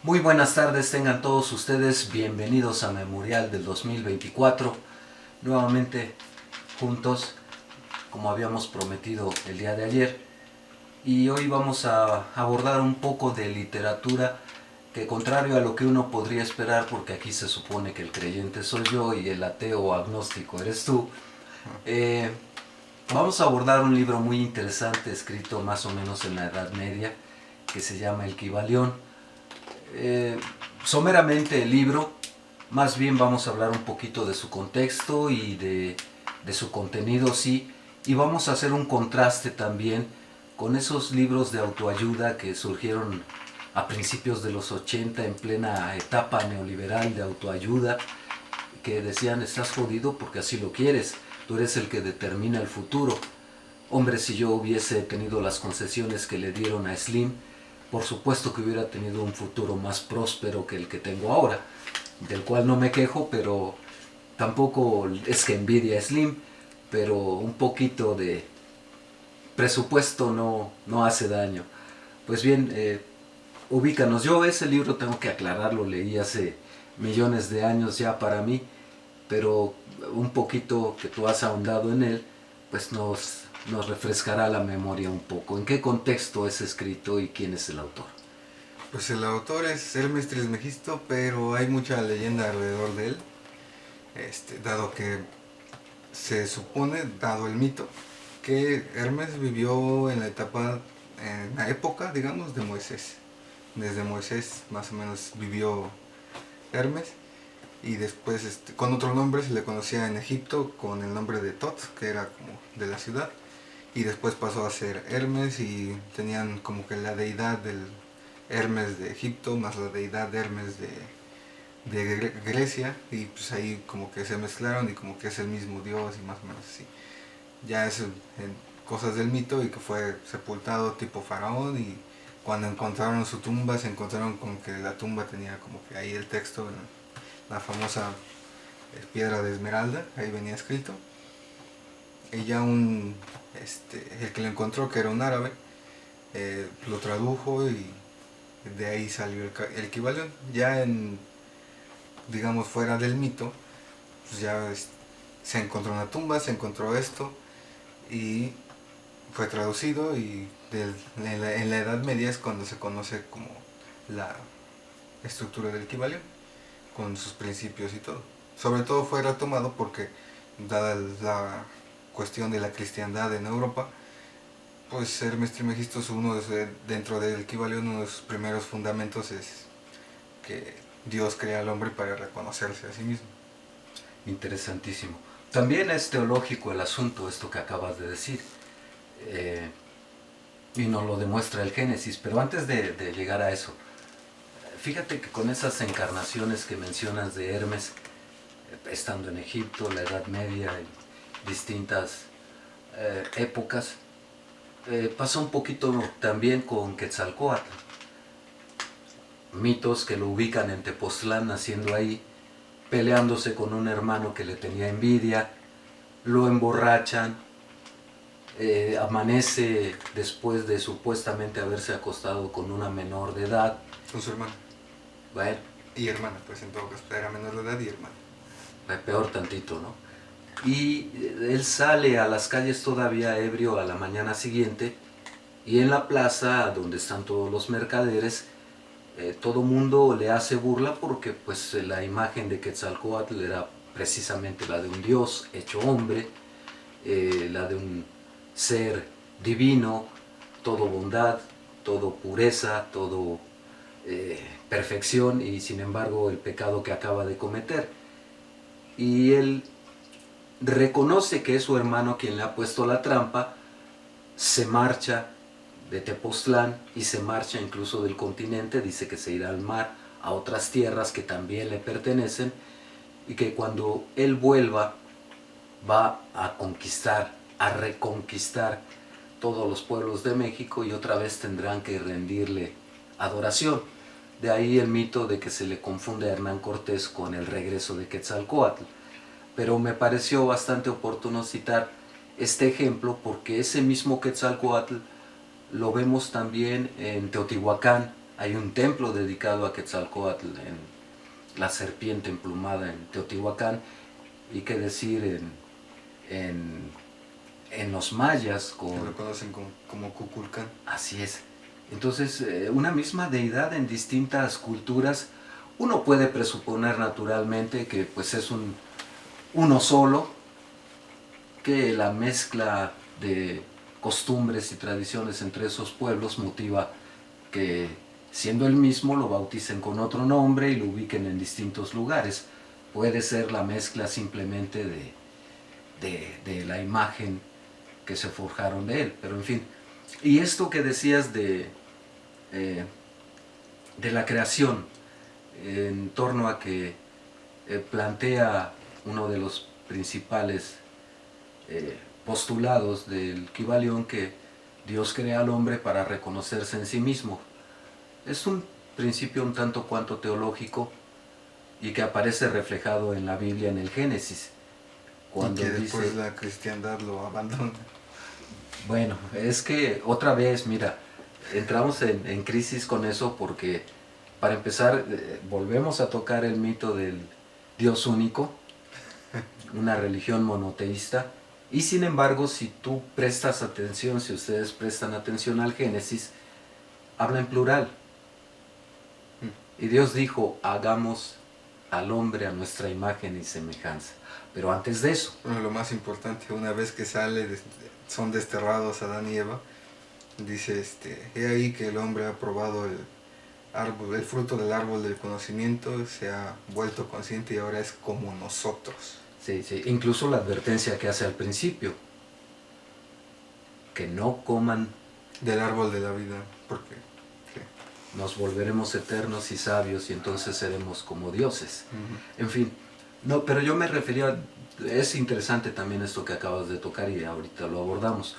Muy buenas tardes, tengan todos ustedes bienvenidos a Memorial del 2024, nuevamente juntos como habíamos prometido el día de ayer, y hoy vamos a abordar un poco de literatura que, contrario a lo que uno podría esperar, porque aquí se supone que el creyente soy yo y el ateo o agnóstico eres tú, eh, vamos a abordar un libro muy interesante escrito más o menos en la Edad Media que se llama El Kybalión. eh, Someramente el libro, más bien vamos a hablar un poquito de su contexto y de su contenido, sí, y vamos a hacer un contraste también con esos libros de autoayuda que surgieron a principios de los 80 en plena etapa neoliberal de autoayuda, que decían: estás jodido porque así lo quieres, tú eres el que determina el futuro. Hombre, si yo hubiese tenido las concesiones que le dieron a Slim, por supuesto que hubiera tenido un futuro más próspero que el que tengo ahora, del cual no me quejo, pero tampoco es que envidie a Slim, pero un poquito de presupuesto no hace daño. Pues bien, ubícanos. Yo ese libro, tengo que aclararlo, leí hace millones de años ya para mí, pero un poquito que tú has ahondado en él, pues nos refrescará la memoria un poco. ¿En qué contexto es escrito y quién es el autor? Pues el autor es Hermes Trismegisto, pero hay mucha leyenda alrededor de él, dado que se supone, dado el mito, que Hermes vivió en la época, digamos, de Moisés. Desde Moisés más o menos vivió Hermes, y después con otro nombre se le conocía en Egipto con el nombre de Tot, que era como de la ciudad, y después pasó a ser Hermes, y tenían como que la deidad del Hermes de Egipto más la deidad de Hermes de Grecia, y pues ahí como que se mezclaron y como que es el mismo dios y más o menos así. Ya es en cosas del mito, y que fue sepultado tipo faraón, y cuando encontraron su tumba se encontraron como que la tumba tenía como que ahí el texto, la famosa piedra de esmeralda, ahí venía escrito. Y ya el que lo encontró, que era un árabe, lo tradujo, y de ahí salió el Kybalión. Ya digamos, fuera del mito, pues ya se encontró una tumba, se encontró esto, y fue traducido, y en la Edad Media es cuando se conoce como la estructura del Kybalión, con sus principios y todo. Sobre todo fue retomado porque, dada la cuestión de la cristiandad en Europa, pues Hermes Trismegisto es dentro del Kybalión, uno de sus primeros fundamentos es que Dios crea al hombre para reconocerse a sí mismo. Interesantísimo. También es teológico el asunto, esto que acabas de decir, eh, y nos lo demuestra el Génesis. Pero antes de llegar a eso, fíjate que con esas encarnaciones que mencionas de Hermes, estando en Egipto, la Edad Media, en distintas épocas, pasa un poquito también con Quetzalcóatl. Mitos que lo ubican en Tepoztlán, naciendo ahí, peleándose con un hermano que le tenía envidia, lo emborrachan, amanece después de supuestamente haberse acostado con una menor de edad. Con su hermana. Bueno, Y hermana, pues en todo caso, era menor de edad y hermana. peor tantito, ¿no? Y él sale a las calles todavía ebrio a la mañana siguiente, y en la plaza donde están todos los mercaderes, todo mundo le hace burla porque pues la imagen de Quetzalcóatl era precisamente la de un dios hecho hombre, la de un ser divino, todo bondad, todo pureza, todo perfección, y sin embargo el pecado que acaba de cometer. Y él reconoce que es su hermano quien le ha puesto la trampa, se marcha de Tepoztlán y se marcha incluso del continente, dice que se irá al mar, a otras tierras que también le pertenecen, y que cuando él vuelva va a conquistar, a reconquistar todos los pueblos de México, y otra vez tendrán que rendirle adoración. De ahí el mito de que se le confunde a Hernán Cortés con el regreso de Quetzalcóatl. Pero me pareció bastante oportuno citar este ejemplo porque ese mismo Quetzalcóatl lo vemos también en Teotihuacán, hay un templo dedicado a Quetzalcóatl, en la serpiente emplumada en Teotihuacán, y qué decir en los mayas Que lo con... conocen como Kukulcán. Así es. Entonces, una misma deidad en distintas culturas, uno puede presuponer naturalmente que pues es uno solo, que la mezcla de costumbres y tradiciones entre esos pueblos motiva que, siendo el mismo, lo bauticen con otro nombre y lo ubiquen en distintos lugares. Puede ser la mezcla simplemente de la imagen que se forjaron de él, pero en fin. Y esto que decías de la creación, en torno a que plantea uno de los principales postulados del Kybalión, que Dios crea al hombre para reconocerse en sí mismo. Es un principio un tanto cuanto teológico y que aparece reflejado en la Biblia en el Génesis, cuando y que después dice... la cristiandad lo abandona. Bueno, es que otra vez, mira, entramos en crisis con eso porque, para empezar, volvemos a tocar el mito del Dios único, una religión monoteísta, y sin embargo, si tú prestas atención, si ustedes prestan atención al Génesis, habla en plural. Y Dios dijo, hagamos al hombre a nuestra imagen y semejanza. Pero antes de eso... Bueno, lo más importante, una vez que son desterrados Adán y Eva, dice, he ahí que el hombre ha probado el fruto del árbol del conocimiento, se ha vuelto consciente y ahora es como nosotros. Sí, sí, incluso la advertencia que hace al principio, que no coman, Del árbol de la vida, porque nos volveremos eternos y sabios y entonces seremos como dioses. En fin, no, pero yo me refería, es interesante también esto que acabas de tocar y ahorita lo abordamos,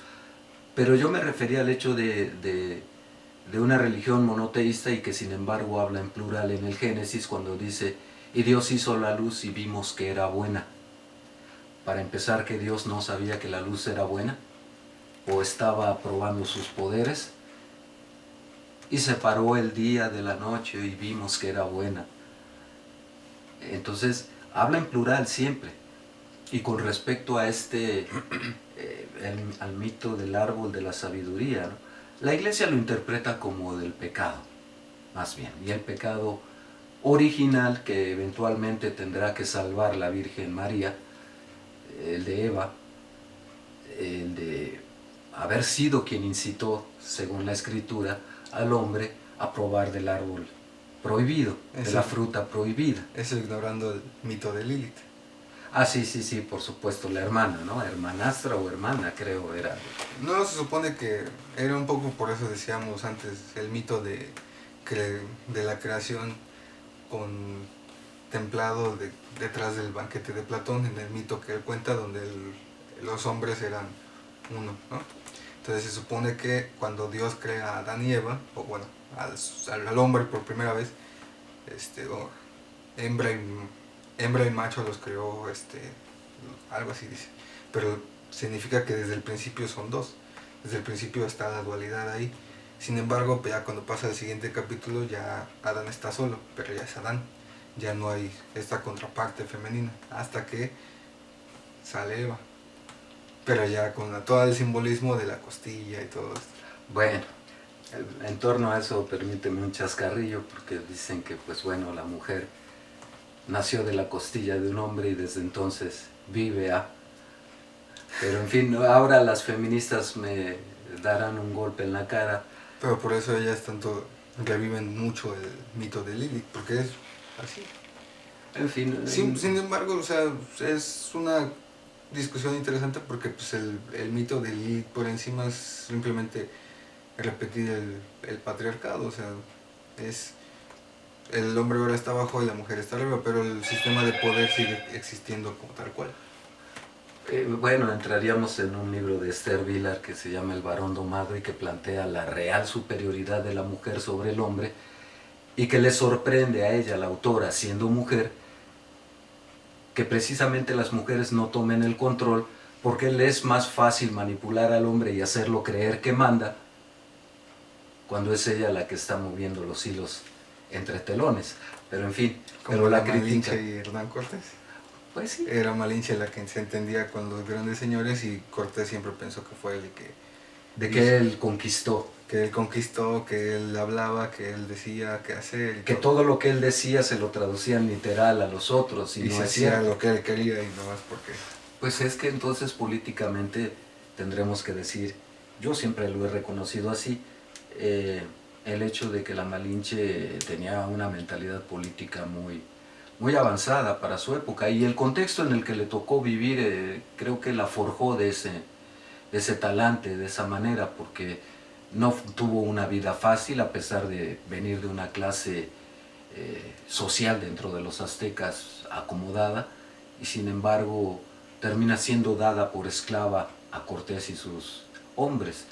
pero yo me refería al hecho de una religión monoteísta y que sin embargo habla en plural en el Génesis cuando dice, y Dios hizo la luz y vimos que era buena. Para empezar, que Dios no sabía que la luz era buena, o estaba probando sus poderes, y separó el día de la noche y vimos que era buena. Entonces, habla en plural siempre. Y con respecto a al mito del árbol de la sabiduría, ¿no? La Iglesia lo interpreta como del pecado, más bien, y el pecado original que eventualmente tendrá que salvar la Virgen María, el de Eva, el de haber sido quien incitó, según la Escritura, al hombre a probar del árbol prohibido, de la fruta prohibida. Eso ignorando el mito de Lilith. Ah, sí, sí, sí, por supuesto, la hermana, ¿no? Hermanastra o hermana, creo, era. No, se supone que era un poco, por eso decíamos antes, el mito de la creación contemplado detrás del banquete de Platón, en el mito que él cuenta, donde los hombres eran uno, ¿no? Entonces se supone que cuando Dios crea a Adán y Eva, o bueno, al hombre por primera vez, hembra y macho los creó, algo así dice, pero significa que desde el principio son dos, desde el principio está la dualidad ahí. Sin embargo, ya cuando pasa el siguiente capítulo, ya Adán está solo, pero ya es Adán, ya no hay esta contraparte femenina, hasta que sale Eva, pero ya con todo el simbolismo de la costilla y todo esto. Bueno, en torno a eso permíteme un chascarrillo, porque dicen que, pues bueno, la mujer nació de la costilla de un hombre y desde entonces vive a... Pero en fin, ahora las feministas me darán un golpe en la cara. Pero por eso ellas tanto reviven mucho el mito de Lilith, porque es así. En fin... Sin embargo, o sea, es una discusión interesante porque pues el mito de Lilith por encima es simplemente repetir el patriarcado, o sea, es el hombre ahora está abajo y la mujer está arriba, pero el sistema de poder sigue existiendo como tal cual. Bueno, entraríamos en un libro de Esther Vilar que se llama El varón domado y que plantea la real superioridad de la mujer sobre el hombre y que le sorprende a ella, la autora, siendo mujer, que precisamente las mujeres no tomen el control porque le es más fácil manipular al hombre y hacerlo creer que manda cuando es ella la que está moviendo los hilos entre telones. Pero en fin, Como pero la la crítica, Malinche y Hernán Cortés. pues sí, Era Malinche la que se entendía con los grandes señores y Cortés siempre pensó que fue el de hizo, que él conquistó, que él conquistó, que él hablaba, que él decía qué hacer y que todo lo que él decía se lo traducían literal a los otros, y y no se es hacía cierto. lo que él quería y no más porque Pues es que entonces políticamente tendremos que decir, yo siempre lo he reconocido así, eh, el hecho de que la Malinche tenía una mentalidad política muy avanzada para su época, y el contexto en el que le tocó vivir, creo que la forjó de ese talante, de esa manera, porque no tuvo una vida fácil a pesar de venir de una clase social dentro de los aztecas acomodada, y sin embargo termina siendo dada por esclava a Cortés y sus hombres.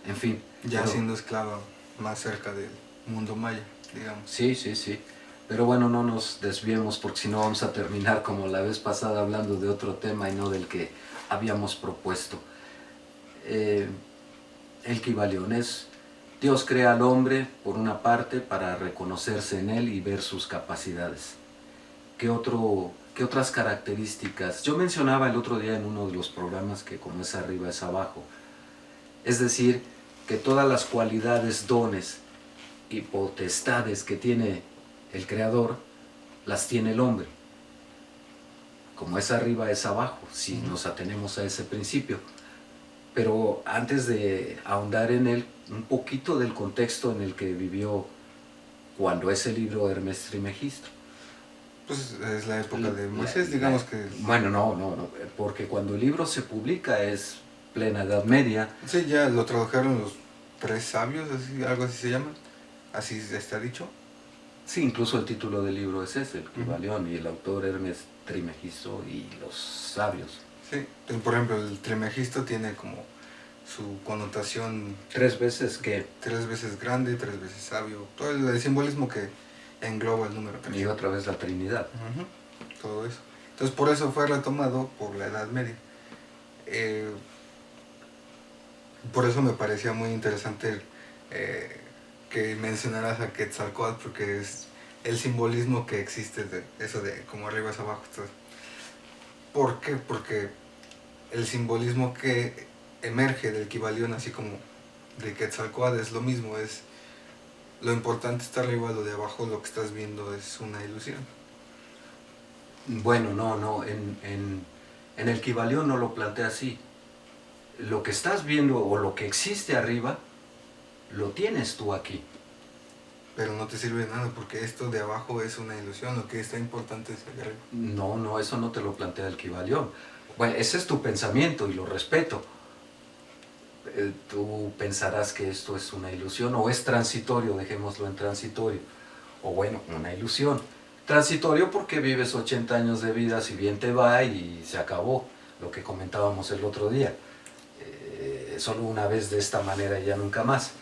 En fin. ya Pero, siendo esclava más cerca del mundo maya, digamos. sí, sí, sí. Pero bueno, no nos desviemos porque si no vamos a terminar como la vez pasada hablando de otro tema y no del que habíamos propuesto. Eh, el Kybalión es: Dios crea al hombre, por una parte, para reconocerse en él y ver sus capacidades. ¿Qué otras características? Yo mencionaba el otro día en uno de los programas que como es arriba es abajo. Es decir, que todas las cualidades, dones y potestades que tiene el Creador, las tiene el hombre. Como es arriba es abajo, si nos atenemos a ese principio. Pero antes de ahondar en él, un poquito del contexto en el que vivió cuando ese libro Hermes Trismegisto. Pues es la época de Moisés, digamos que... Bueno, no, porque cuando el libro se publica es plena Edad Media. Sí, ya lo tradujeron los tres sabios, así, algo así se llama, así está dicho. Sí, incluso el título del libro es ese, el Kybalión, y el autor Hermes Trismegisto y los sabios. Sí, por ejemplo, el Trimegisto tiene como su connotación 3 veces que, 3 veces grande, 3 veces sabio, todo el simbolismo que engloba el número 3. y otra vez la Trinidad. Todo eso. Entonces por eso fue retomado por la Edad Media. Por eso me parecía muy interesante que mencionaras a Quetzalcóatl, porque es el simbolismo que existe de eso de como arriba es abajo. Entonces, ¿por qué? Porque el simbolismo que emerge del Kybalión, así como de Quetzalcóatl, es lo mismo, es lo importante está arriba, lo de abajo, lo que estás viendo es una ilusión. Bueno, no, en el Kybalión no lo plantea así. Lo que estás viendo o lo que existe arriba, lo tienes tú aquí. Pero no te sirve de nada porque esto de abajo es una ilusión, lo que está importante es allá arriba. No, eso no te lo plantea el Kybalión. Bueno, ese es tu pensamiento y lo respeto. Tú pensarás que esto es una ilusión o es transitorio, dejémoslo en transitorio. O bueno, una ilusión. Transitorio porque vives 80 años de vida, si bien te va y se acabó, lo que comentábamos el otro día. Solo una vez de esta manera y ya nunca más.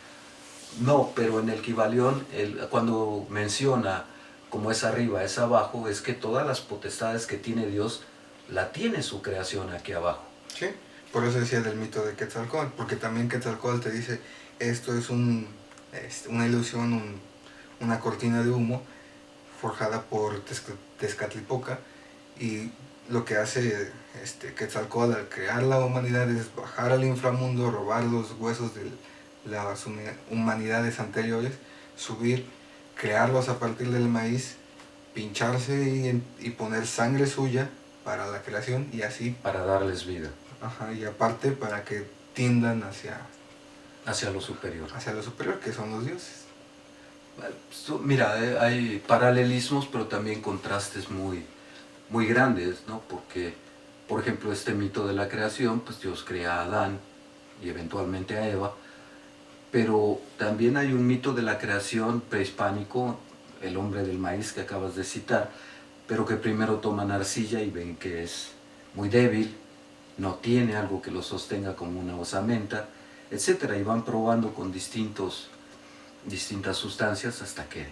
No, pero en el Kybalión, cuando menciona como es arriba, es abajo, es que todas las potestades que tiene Dios, la tiene su creación aquí abajo. Sí, por eso decía del mito de Quetzalcóatl, porque también Quetzalcóatl te dice, esto es una ilusión, una cortina de humo forjada por Tezcatlipoca, y lo que hace Quetzalcóatl al crear la humanidad es bajar al inframundo, robar los huesos de las humanidades anteriores, subir, crearlos a partir del maíz, pincharse y poner sangre suya para la creación y así. Para darles vida. Ajá, y aparte para que tiendan hacia lo superior. Hacia lo superior, que son los dioses. Mira, hay paralelismos, pero también contrastes muy grandes, ¿no? Porque, por ejemplo, este mito de la creación, pues Dios crea a Adán y eventualmente a Eva, pero también hay un mito de la creación prehispánico, el hombre del maíz que acabas de citar, pero que primero toman arcilla y ven que es muy débil, no tiene algo que lo sostenga como una osamenta, etc. Y van probando con distintas sustancias hasta que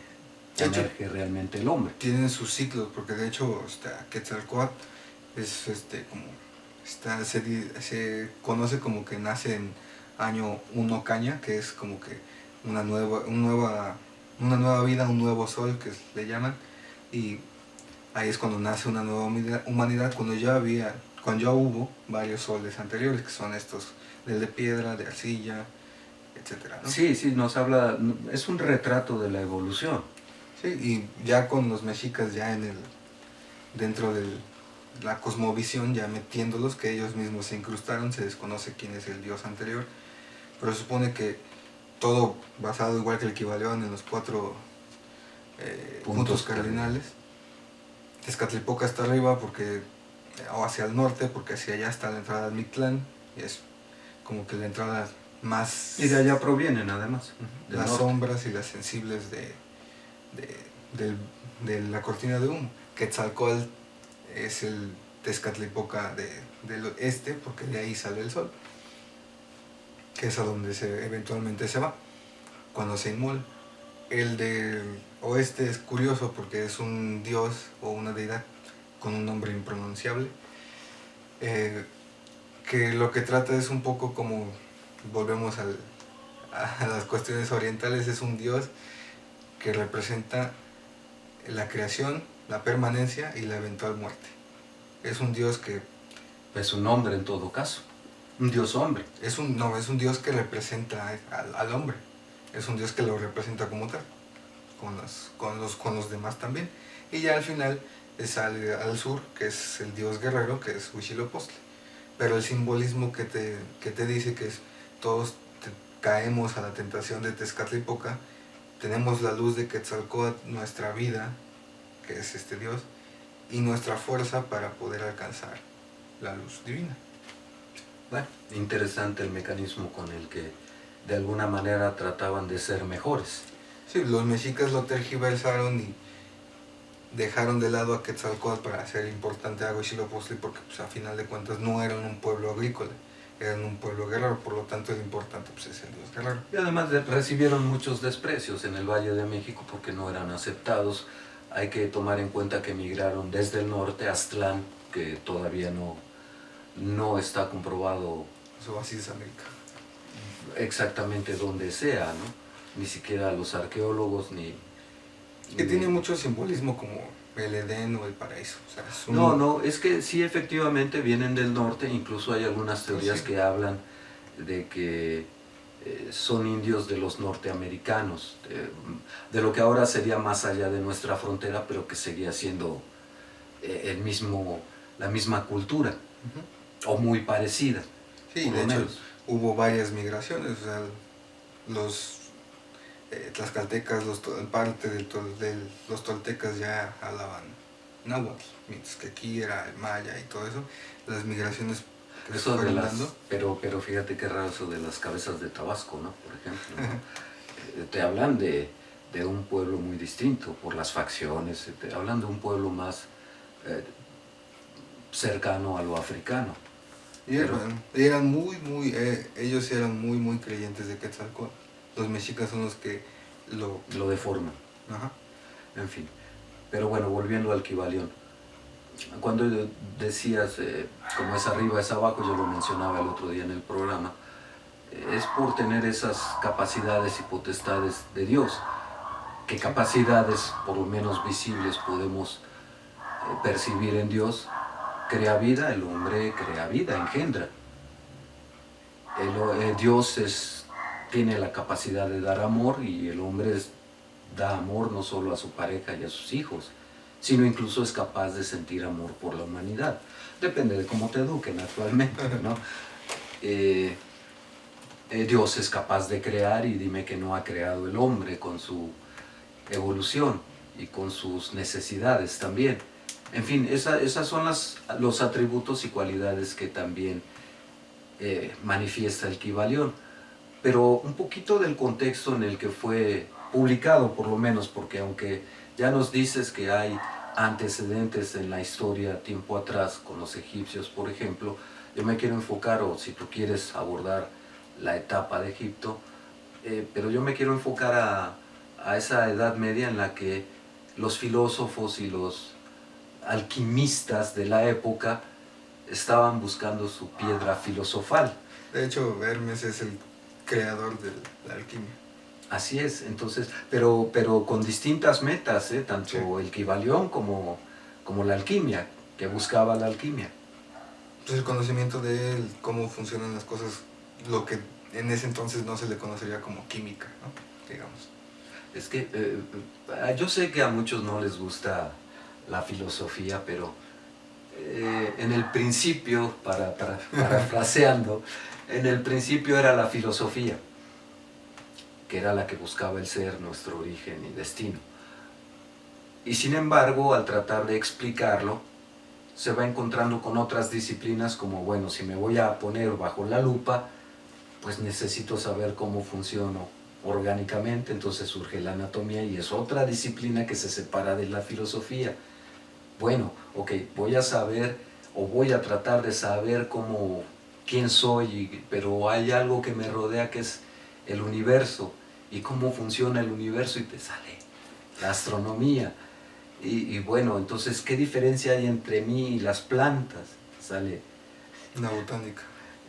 emerge realmente el hombre. Tienen sus ciclos, porque de hecho Quetzalcóatl es se conoce como que nace en año 1 caña, que es como que una nueva vida, un nuevo sol que le llaman, y ahí es cuando nace una nueva humanidad, cuando ya hubo varios soles anteriores, que son estos del de piedra, de arcilla, etcétera, ¿no? Sí, sí, nos habla, es un retrato de la evolución. Sí, y ya con los mexicas ya dentro de la cosmovisión, ya metiéndolos, que ellos mismos se incrustaron, se desconoce quién es el dios anterior, pero se supone que todo basado igual que el Kybalión en los 4 puntos cardinales. Tezcatlipoca está arriba o hacia el norte, porque hacia allá está la entrada al Mictlán, y es como que la entrada más... Y de allá provienen además. Las sombras y las sensibles de la cortina de humo. Quetzalcóatl es el Tezcatlipoca del este, porque de ahí sale el sol, que es a donde eventualmente se va, cuando se inmola. El del oeste es curioso porque es un dios o una deidad con un nombre impronunciable, que lo que trata es un poco como, volvemos a las cuestiones orientales, es un dios que representa la creación, la permanencia y la eventual muerte. Es un dios que... Es un hombre en todo caso, un dios hombre. es un dios que representa al hombre, es un dios que lo representa como tal, con los demás también. Y ya al final sale al sur, que es el dios guerrero, que es Huitzilopochtli. Pero el simbolismo que te dice que es todos caemos a la tentación de Tezcatlipoca, tenemos la luz de Quetzalcóatl, nuestra vida, que es este dios, y nuestra fuerza para poder alcanzar la luz divina. Bueno, interesante el mecanismo con el que de alguna manera trataban de ser mejores. Sí, los mexicas lo tergiversaron y dejaron de lado a Quetzalcóatl para hacer importante a Huitzilopochtli, porque pues, a final de cuentas no eran un pueblo agrícola, eran un pueblo guerrero, por lo tanto el importante pues, es el dios guerrero. Y además recibieron muchos desprecios en el Valle de México porque no eran aceptados. Hay que tomar en cuenta que emigraron desde el norte a Aztlán, que todavía no está comprobado Eso así es América. Exactamente donde sea, ¿no? Ni siquiera los arqueólogos Que tiene mucho simbolismo como el Edén o el paraíso. O sea, No, es que sí efectivamente vienen del norte, incluso hay algunas teorías que hablan de que son indios de los norteamericanos, de lo que ahora sería más allá de nuestra frontera, pero que seguía siendo la misma cultura, o muy parecida. Sí, de hecho hubo varias migraciones, o sea, los tlaxcaltecas, parte de los toltecas ya hablaban náhuatl, mientras que aquí era el maya y todo eso, las migraciones que se fueron dando. Pero fíjate qué raro eso de las cabezas de Tabasco, ¿no? Por ejemplo, ¿no? Te hablan de un pueblo muy distinto por las facciones, te hablan de un pueblo más cercano a lo africano. Y eran ellos eran muy creyentes de Quetzalcóatl. Los mexicas son los que lo deforman. Ajá. En fin. Pero bueno, volviendo al Kybalión. Cuando decías, como es arriba, es abajo, yo lo mencionaba el otro día en el programa, es por tener esas capacidades y potestades de Dios. ¿Qué capacidades, por lo menos visibles, podemos percibir en Dios? Crea vida, el hombre crea vida, engendra. Dios tiene la capacidad de dar amor y el hombre da amor no solo a su pareja y a sus hijos, sino incluso es capaz de sentir amor por la humanidad. Depende de cómo te eduquen actualmente, ¿no? Dios es capaz de crear y dime que no ha creado el hombre con su evolución y con sus necesidades también. En fin, esas son los atributos y cualidades que también manifiesta el Kybalión. Pero un poquito del contexto en el que fue publicado, por lo menos, porque aunque ya nos dices que hay antecedentes en la historia tiempo atrás con los egipcios, por ejemplo, yo me quiero enfocar, o si tú quieres abordar la etapa de Egipto, pero yo me quiero enfocar a esa Edad Media en la que los filósofos y los alquimistas de la época estaban buscando su piedra filosofal. De hecho, Hermes es el creador de la alquimia. Así es, entonces, pero con distintas metas, tanto Sí. el Kybalión como la alquimia, que buscaba la alquimia. Pues el conocimiento de él, cómo funcionan las cosas, lo que en ese entonces no se le conocería como química, ¿no? Digamos. Es que yo sé que a muchos no les gusta la filosofía, pero en el principio, parafraseando, en el principio era la filosofía, que era la que buscaba el ser, nuestro origen y destino. Y sin embargo, al tratar de explicarlo, se va encontrando con otras disciplinas como, bueno, si me voy a poner bajo la lupa, pues necesito saber cómo funciono orgánicamente, entonces surge la anatomía y es otra disciplina que se separa de la filosofía. Bueno, ok, voy a saber o voy a tratar de saber quién soy, pero hay algo que me rodea que es el universo y cómo funciona el universo y te sale la astronomía. Y bueno, entonces, ¿qué diferencia hay entre mí y las plantas? Sale, La botánica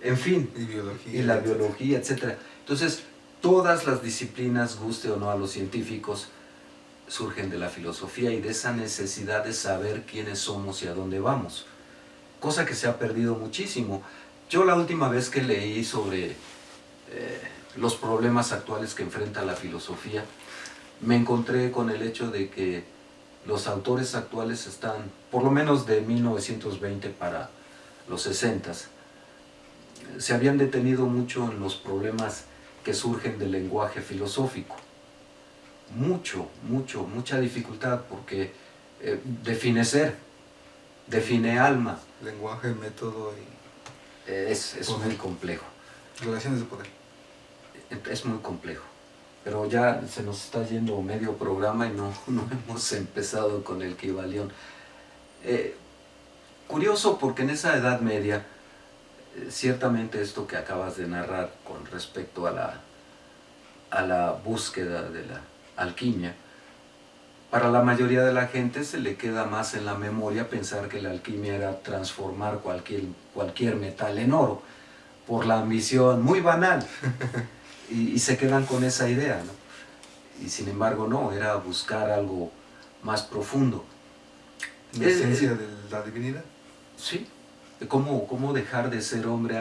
en fin, y biología. y la etcétera. biología, etc. Entonces, todas las disciplinas, guste o no a los científicos, surgen de la filosofía y de esa necesidad de saber quiénes somos y a dónde vamos. Cosa que se ha perdido muchísimo. Yo la última vez que leí sobre los problemas actuales que enfrenta la filosofía, me encontré con el hecho de que los autores actuales están, por lo menos de 1920 para los 60, se habían detenido mucho en los problemas que surgen del lenguaje filosófico. Mucha dificultad porque define ser, define alma, Lenguaje, método y es poder. muy complejo, Relaciones de poder. es muy complejo. Pero ya se nos está yendo medio programa y no hemos empezado con el Kybalión. Curioso porque en esa Edad Media, ciertamente esto que acabas de narrar con respecto a la búsqueda de la alquimia, para la mayoría de la gente se le queda más en la memoria pensar que la alquimia era transformar cualquier metal en oro, por la ambición muy banal, y se quedan con esa idea, ¿no? Y sin embargo no, era buscar algo más profundo. La esencia de la divinidad. Sí, cómo dejar de ser hombre,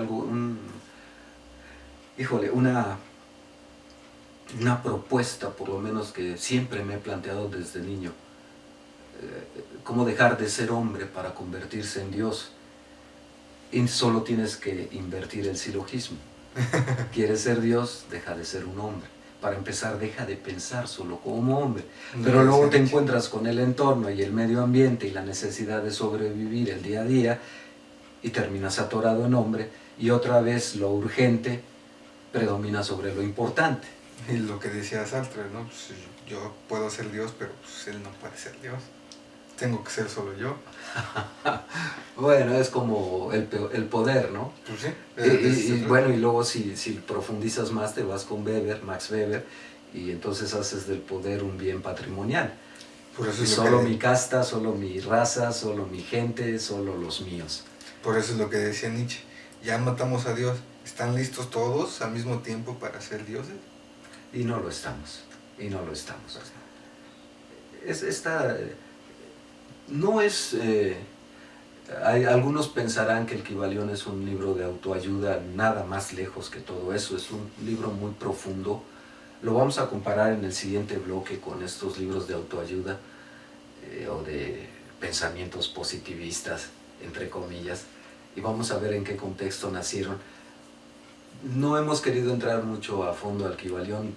híjole, una propuesta por lo menos que siempre me he planteado desde niño. Cómo dejar de ser hombre para convertirse en Dios. Y solo tienes que invertir el silogismo. ¿Quieres ser Dios? Deja de ser un hombre. Para empezar, deja de pensar solo como hombre. Pero luego te encuentras con el entorno y el medio ambiente y la necesidad de sobrevivir el día a día y terminas atorado en hombre y otra vez lo urgente predomina sobre lo importante. Y lo que decía Sartre, ¿no? Pues yo puedo ser Dios, pero pues él no puede ser Dios. Tengo que ser solo yo. Bueno, es como el poder, ¿no? Pues sí. Y bueno, y luego si profundizas más te vas con Max Weber, y entonces haces del poder un bien patrimonial. Por eso Y es solo mi casta, solo mi raza, solo mi gente, solo los míos. Por eso es lo que decía Nietzsche. Ya matamos a Dios. ¿Están listos todos al mismo tiempo para ser dioses? Y no lo estamos. No es... algunos pensarán que el Kybalión es un libro de autoayuda, nada más lejos que todo eso. Es un libro muy profundo. Lo vamos a comparar en el siguiente bloque con estos libros de autoayuda o de pensamientos positivistas, entre comillas, y vamos a ver en qué contexto nacieron. No hemos querido entrar mucho a fondo al Kybalión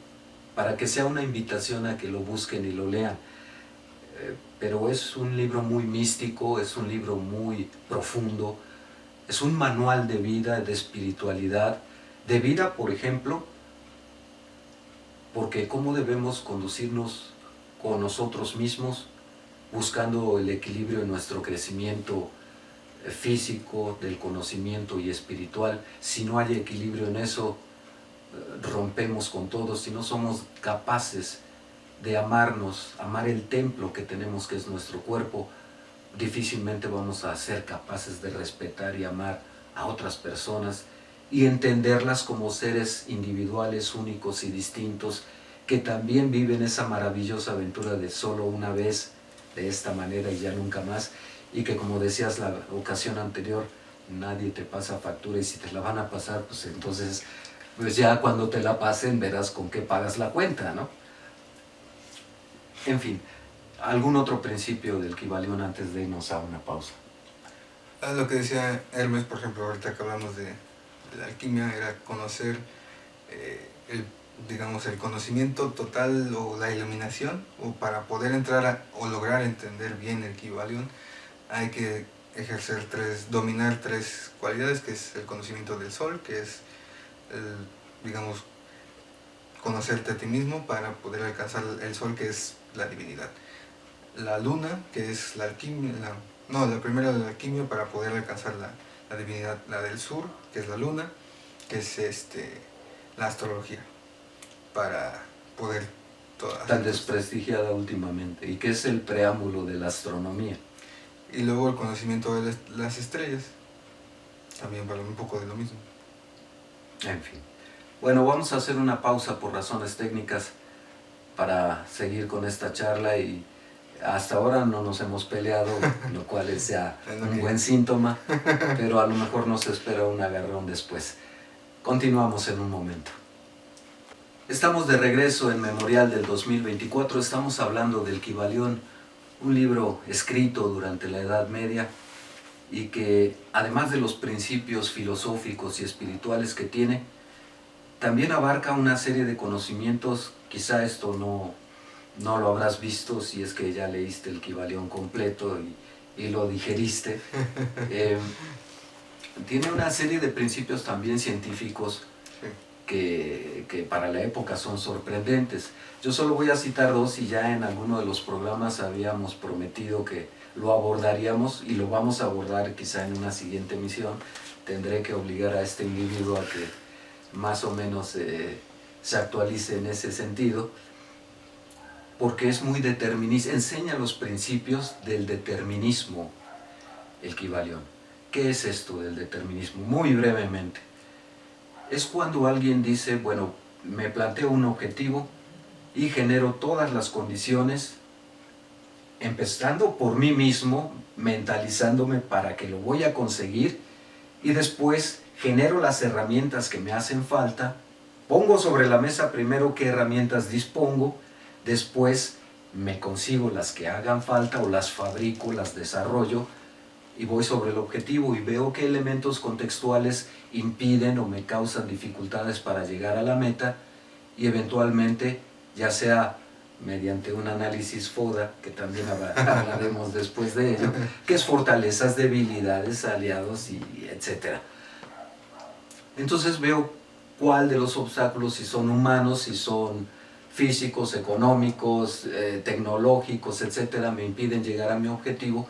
para que sea una invitación a que lo busquen y lo lean. Pero es un libro muy místico, es un libro muy profundo, es un manual de vida, de espiritualidad, de vida, por ejemplo, porque cómo debemos conducirnos con nosotros mismos, buscando el equilibrio en nuestro crecimiento físico, del conocimiento y espiritual. Si no hay equilibrio en eso, rompemos con todo. Si no somos capaces de amarnos, amar el templo que tenemos, que es nuestro cuerpo, difícilmente vamos a ser capaces de respetar y amar a otras personas y entenderlas como seres individuales, únicos y distintos, que también viven esa maravillosa aventura de solo una vez, de esta manera y ya nunca más, y que como decías la ocasión anterior, nadie te pasa factura, y si te la van a pasar, pues entonces, pues ya cuando te la pasen verás con qué pagas la cuenta, ¿no? En fin, ¿algún otro principio del Kybalión antes de irnos a una pausa? Lo que decía Hermes, por ejemplo, ahorita que hablamos de la alquimia, era conocer digamos, el conocimiento total o la iluminación, o para poder entrar o lograr entender bien el Kybalión, hay que ejercer dominar tres cualidades, que es el conocimiento del sol, que es, digamos, conocerte a ti mismo para poder alcanzar el sol, que es la divinidad. La luna, que es la alquimia, la primera de la alquimia para poder alcanzar la divinidad. La del sur, que es la luna, que es la astrología, para poder tan desprestigiada últimamente, y que es el preámbulo de la astronomía. Y luego el conocimiento de las estrellas, también para un poco de lo mismo. En fin. Bueno, vamos a hacer una pausa por razones técnicas para seguir con esta charla, y hasta ahora no nos hemos peleado, lo cual es ya un buen síntoma, pero a lo mejor nos espera un agarrón después. Continuamos en un momento. Estamos de regreso en Memorial del 2024, estamos hablando del Kybalión, un libro escrito durante la Edad Media y que, además de los principios filosóficos y espirituales que tiene, también abarca una serie de conocimientos. Quizá esto no lo habrás visto si es que ya leíste el Kybalión completo y lo digeriste. Tiene una serie de principios también científicos que para la época son sorprendentes. Yo solo voy a citar dos, y ya en alguno de los programas habíamos prometido que lo abordaríamos, y lo vamos a abordar quizá en una siguiente emisión. Tendré que obligar a este individuo a que más o menos se actualice en ese sentido, porque es muy determinista, enseña los principios del determinismo, el Kybalión. ¿Qué es esto del determinismo? Muy brevemente, es cuando alguien dice, bueno, me planteo un objetivo y genero todas las condiciones, empezando por mí mismo, mentalizándome para que lo voy a conseguir, y después genero las herramientas que me hacen falta, pongo sobre la mesa primero qué herramientas dispongo, después me consigo las que hagan falta o las fabrico, las desarrollo, y voy sobre el objetivo y veo qué elementos contextuales impiden o me causan dificultades para llegar a la meta, y eventualmente, ya sea mediante un análisis FODA, que también hablaremos después de ello, que es fortalezas, debilidades, aliados, y etcétera. Entonces veo cuál de los obstáculos, si son humanos, si son físicos, económicos, tecnológicos, etcétera, me impiden llegar a mi objetivo,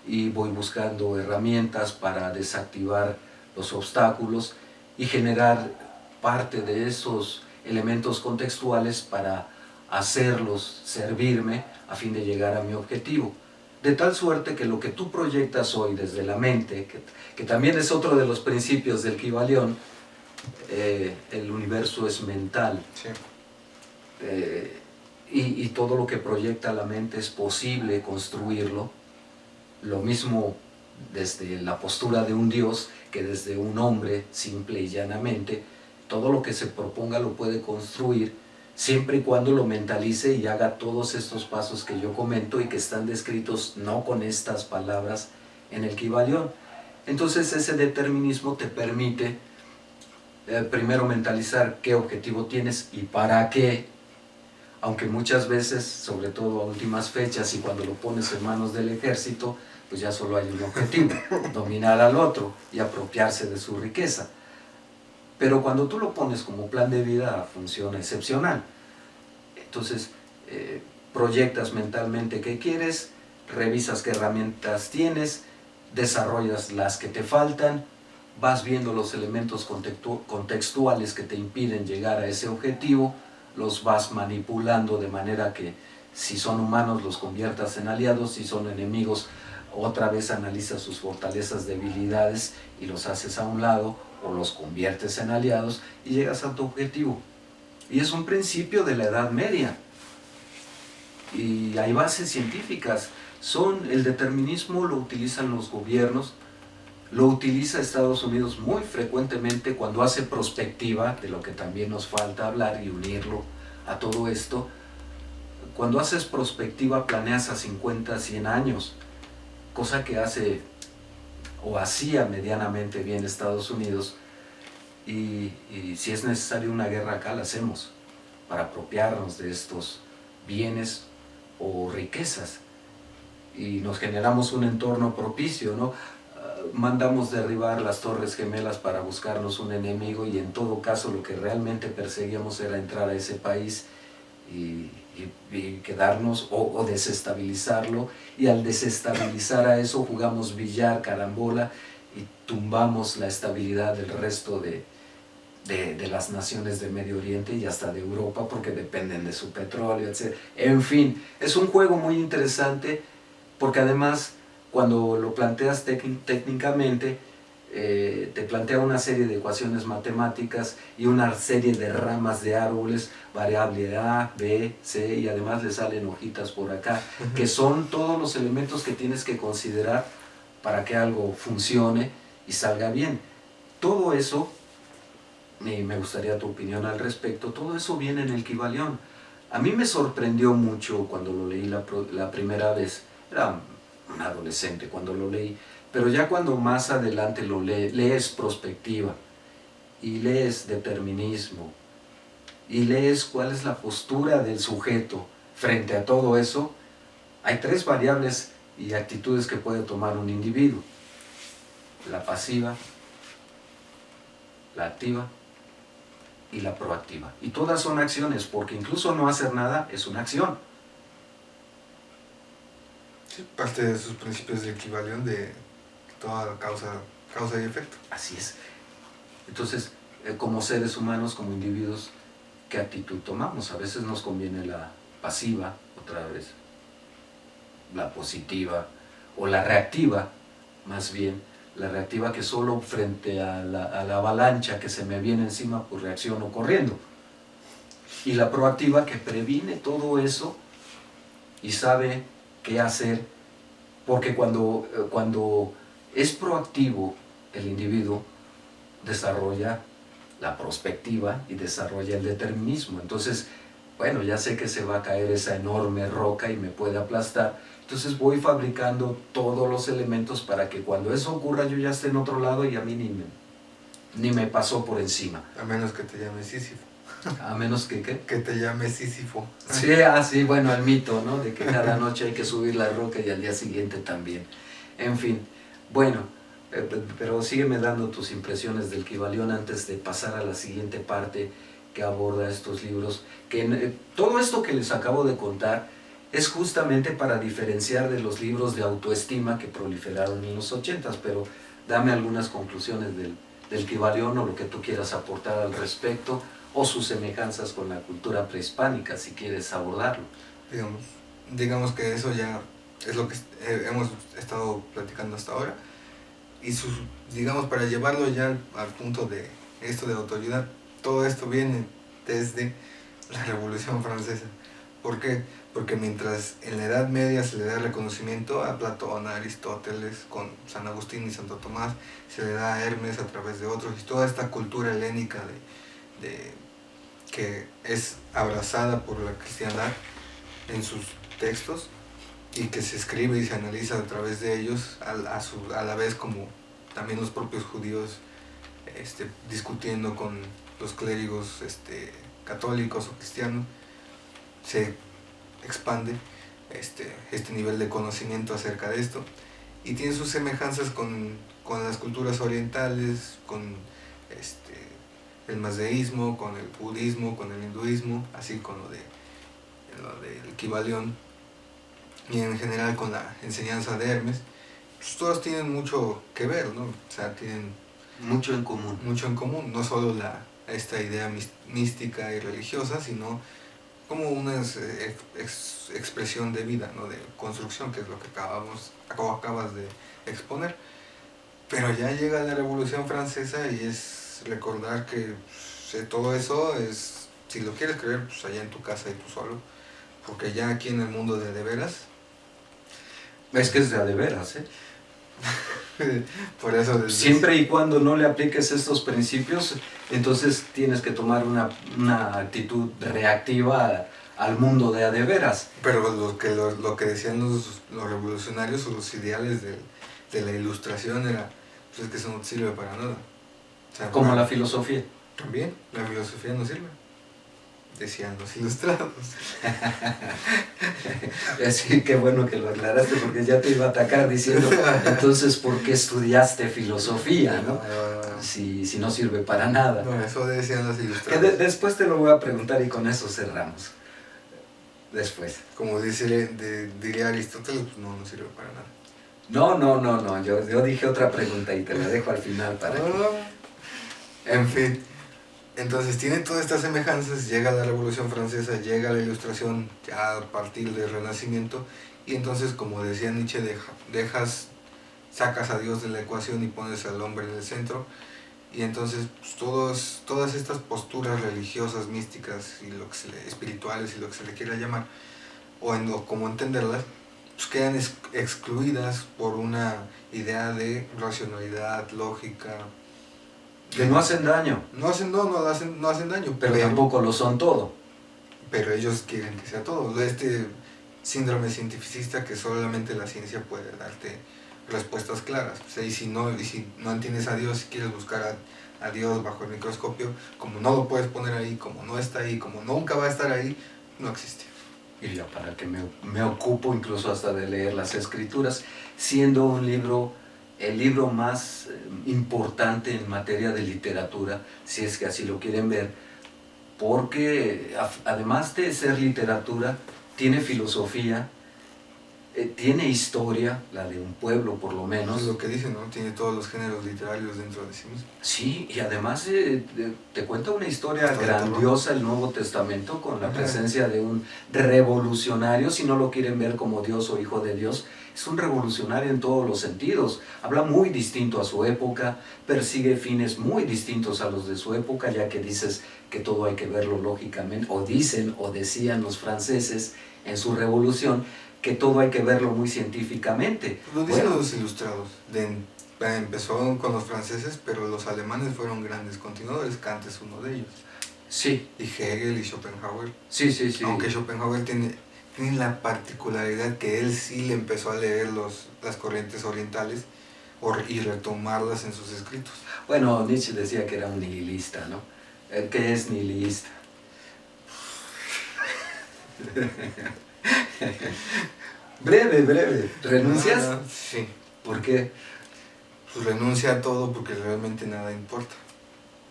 y voy buscando herramientas para desactivar los obstáculos y generar parte de esos elementos contextuales para hacerlos servirme a fin de llegar a mi objetivo. De tal suerte que lo que tú proyectas hoy desde la mente, que también es otro de los principios del Kybalión, el universo es mental. Sí. Y todo lo que proyecta la mente es posible construirlo. Lo mismo desde la postura de un Dios que desde un hombre, simple y llanamente. Todo lo que se proponga lo puede construir, siempre y cuando lo mentalice y haga todos estos pasos que yo comento y que están descritos no con estas palabras en el Kybalión. Entonces ese determinismo te permite primero mentalizar qué objetivo tienes y para qué, aunque muchas veces, sobre todo a últimas fechas y cuando lo pones en manos del ejército, pues ya solo hay un objetivo, dominar al otro y apropiarse de su riqueza. Pero cuando tú lo pones como plan de vida, funciona excepcional. Entonces, proyectas mentalmente qué quieres, revisas qué herramientas tienes, desarrollas las que te faltan, vas viendo los elementos contextuales que te impiden llegar a ese objetivo, los vas manipulando de manera que si son humanos los conviertas en aliados, si son enemigos otra vez analizas sus fortalezas, debilidades y los haces a un lado o los conviertes en aliados y llegas a tu objetivo. y es un principio de la Edad Media. Y hay bases científicas. El determinismo lo utilizan los gobiernos, lo utiliza Estados Unidos muy frecuentemente cuando hace prospectiva, de lo que también nos falta hablar y unirlo a todo esto. Cuando haces prospectiva planeas a 50, 100 años, cosa que hace o hacía medianamente bien Estados Unidos, y si es necesario una guerra acá la hacemos para apropiarnos de estos bienes o riquezas, y nos generamos un entorno propicio, ¿no? Mandamos derribar las Torres Gemelas para buscarnos un enemigo, y en todo caso lo que realmente perseguíamos era entrar a ese país y quedarnos o desestabilizarlo, y al desestabilizar a eso jugamos billar, carambola, y tumbamos la estabilidad del resto de las naciones del Medio Oriente y hasta de Europa, porque dependen de su petróleo, etc. En fin, es un juego muy interesante, porque además cuando lo planteas técnicamente, te plantea una serie de ecuaciones matemáticas y una serie de ramas de árboles, variable A, B, C, y además le salen hojitas por acá, que son todos los elementos que tienes que considerar para que algo funcione y salga bien. Todo eso, y me gustaría tu opinión al respecto, todo eso viene en el Kybalión. A mí me sorprendió mucho cuando lo leí la primera vez. Era un adolescente cuando lo leí, pero ya cuando más adelante lo lees prospectiva, y lees determinismo, y lees cuál es la postura del sujeto frente a todo eso, hay 3 variables y actitudes que puede tomar un individuo: la pasiva, la activa y la proactiva. Y todas son acciones, porque incluso no hacer nada es una acción. Sí, parte de sus principios del Kybalión, de toda causa y efecto. Así es. Entonces, como seres humanos, como individuos, ¿qué actitud tomamos? A veces nos conviene la pasiva, otra vez la positiva, o la reactiva, más bien, la reactiva, que solo frente a la avalancha que se me viene encima, pues reacciono corriendo. Y la proactiva, que previene todo eso y sabe qué hacer, porque cuando es proactivo el individuo, desarrolla la prospectiva y desarrolla el determinismo. Entonces, bueno, ya sé que se va a caer esa enorme roca y me puede aplastar, entonces voy fabricando todos los elementos para que cuando eso ocurra yo ya esté en otro lado y a mí ni me pasó por encima. A menos que te llames Sísifo. A menos que, ¿qué? Que te llames Sísifo. Sí, bueno, el mito, ¿no? De que cada noche hay que subir la roca y al día siguiente también. En fin, bueno, pero sígueme dando tus impresiones del Kybalión antes de pasar a la siguiente parte que aborda estos libros. Todo esto que les acabo de contar es justamente para diferenciar de los libros de autoestima que proliferaron en los 80s, pero dame algunas conclusiones del Kybalión, o lo que tú quieras aportar al respecto, o sus semejanzas con la cultura prehispánica, si quieres abordarlo. Digamos que eso ya es lo que hemos estado platicando hasta ahora, y digamos, para llevarlo ya al punto de esto de autoayuda, todo esto viene desde la Revolución Francesa. ¿Por qué? Porque mientras en la Edad Media se le da reconocimiento a Platón, a Aristóteles, con San Agustín y Santo Tomás, se le da a Hermes a través de otros, y toda esta cultura helénica que es abrazada por la cristiandad en sus textos, y que se escribe y se analiza a través de ellos, a la vez como también los propios judíos discutiendo con los clérigos católicos o cristianos, se expande este nivel de conocimiento acerca de esto, y tiene sus semejanzas con las culturas orientales, con el mazdeísmo, con el budismo, con el hinduismo, así con lo del Kybalión, y en general con la enseñanza de Hermes. Pues todos tienen mucho que ver, ¿no? O sea, tienen mucho en común. Mucho en común, no solo esta idea mística y religiosa, sino como una expresión de vida, ¿no? De construcción, que es lo que acabas de exponer. Pero ya llega la Revolución Francesa y es recordar que todo eso es Si lo quieres creer, pues allá en tu casa y tú solo. Porque ya aquí en el mundo de veras, Es que es de veras, ¿eh? por eso... Siempre y cuando no le apliques estos principios, entonces tienes que tomar una actitud reactiva al mundo de veras. Pero lo que decían los revolucionarios o los ideales de la ilustración era, pues es que eso no sirve para nada. O sea, Como la filosofía. También, la filosofía no sirve, decían los ilustrados. Así que bueno que lo aclaraste porque ya te iba a atacar diciendo, entonces, ¿por qué estudiaste filosofía, no? Si no sirve para nada. No, eso decían los Que ilustrados. después te lo voy a preguntar y con eso cerramos. Después. Como diría Aristóteles, pues no sirve para nada. No, yo dije otra pregunta y te la dejo al final para que... En fin, entonces tiene todas estas semejanzas, llega la Revolución Francesa, llega la Ilustración ya a partir del Renacimiento, y entonces, como decía Nietzsche, sacas a Dios de la ecuación y pones al hombre en el centro, y entonces pues, todas estas posturas religiosas, místicas, y espirituales, y lo que se le quiera llamar, o como entenderlas, pues quedan excluidas por una idea de racionalidad, lógica. Que no hacen daño. No hacen daño, Pero tampoco lo son todo. Pero ellos quieren que sea todo. Este síndrome cientificista que solamente la ciencia puede darte respuestas claras. O sea, y si no entiendes a Dios, si quieres buscar a Dios bajo el microscopio, como no lo puedes poner ahí, como no está ahí, como nunca va a estar ahí, no existe. Y ya para que me ocupo incluso hasta de leer las escrituras, siendo un libro, el libro más importante en materia de literatura, si es que así lo quieren ver, porque además de ser literatura, tiene filosofía, tiene historia, la de un pueblo por lo menos. Es lo que dicen, ¿no? Tiene todos los géneros literarios dentro de sí mismo. Sí, y además te cuenta una historia grandiosa el Nuevo Testamento con la presencia de un revolucionario, si no lo quieren ver como Dios o hijo de Dios, es un revolucionario en todos los sentidos, habla muy distinto a su época, persigue fines muy distintos a los de su época, ya que dices que todo hay que verlo lógicamente, o dicen o decían los franceses en su revolución, que todo hay que verlo muy científicamente. Lo dicen los ilustrados. Empezó con los franceses, pero los alemanes fueron grandes continuadores. Kant es uno de ellos. Sí. Y Hegel y Schopenhauer. Sí. Aunque Schopenhauer tiene la particularidad que él sí le empezó a leer las corrientes orientales y retomarlas en sus escritos. Bueno, Nietzsche decía que era un nihilista, ¿no? ¿Qué es nihilista? Breve. ¿Renuncias? Sí. ¿Por qué? Pues renuncia a todo porque realmente nada importa.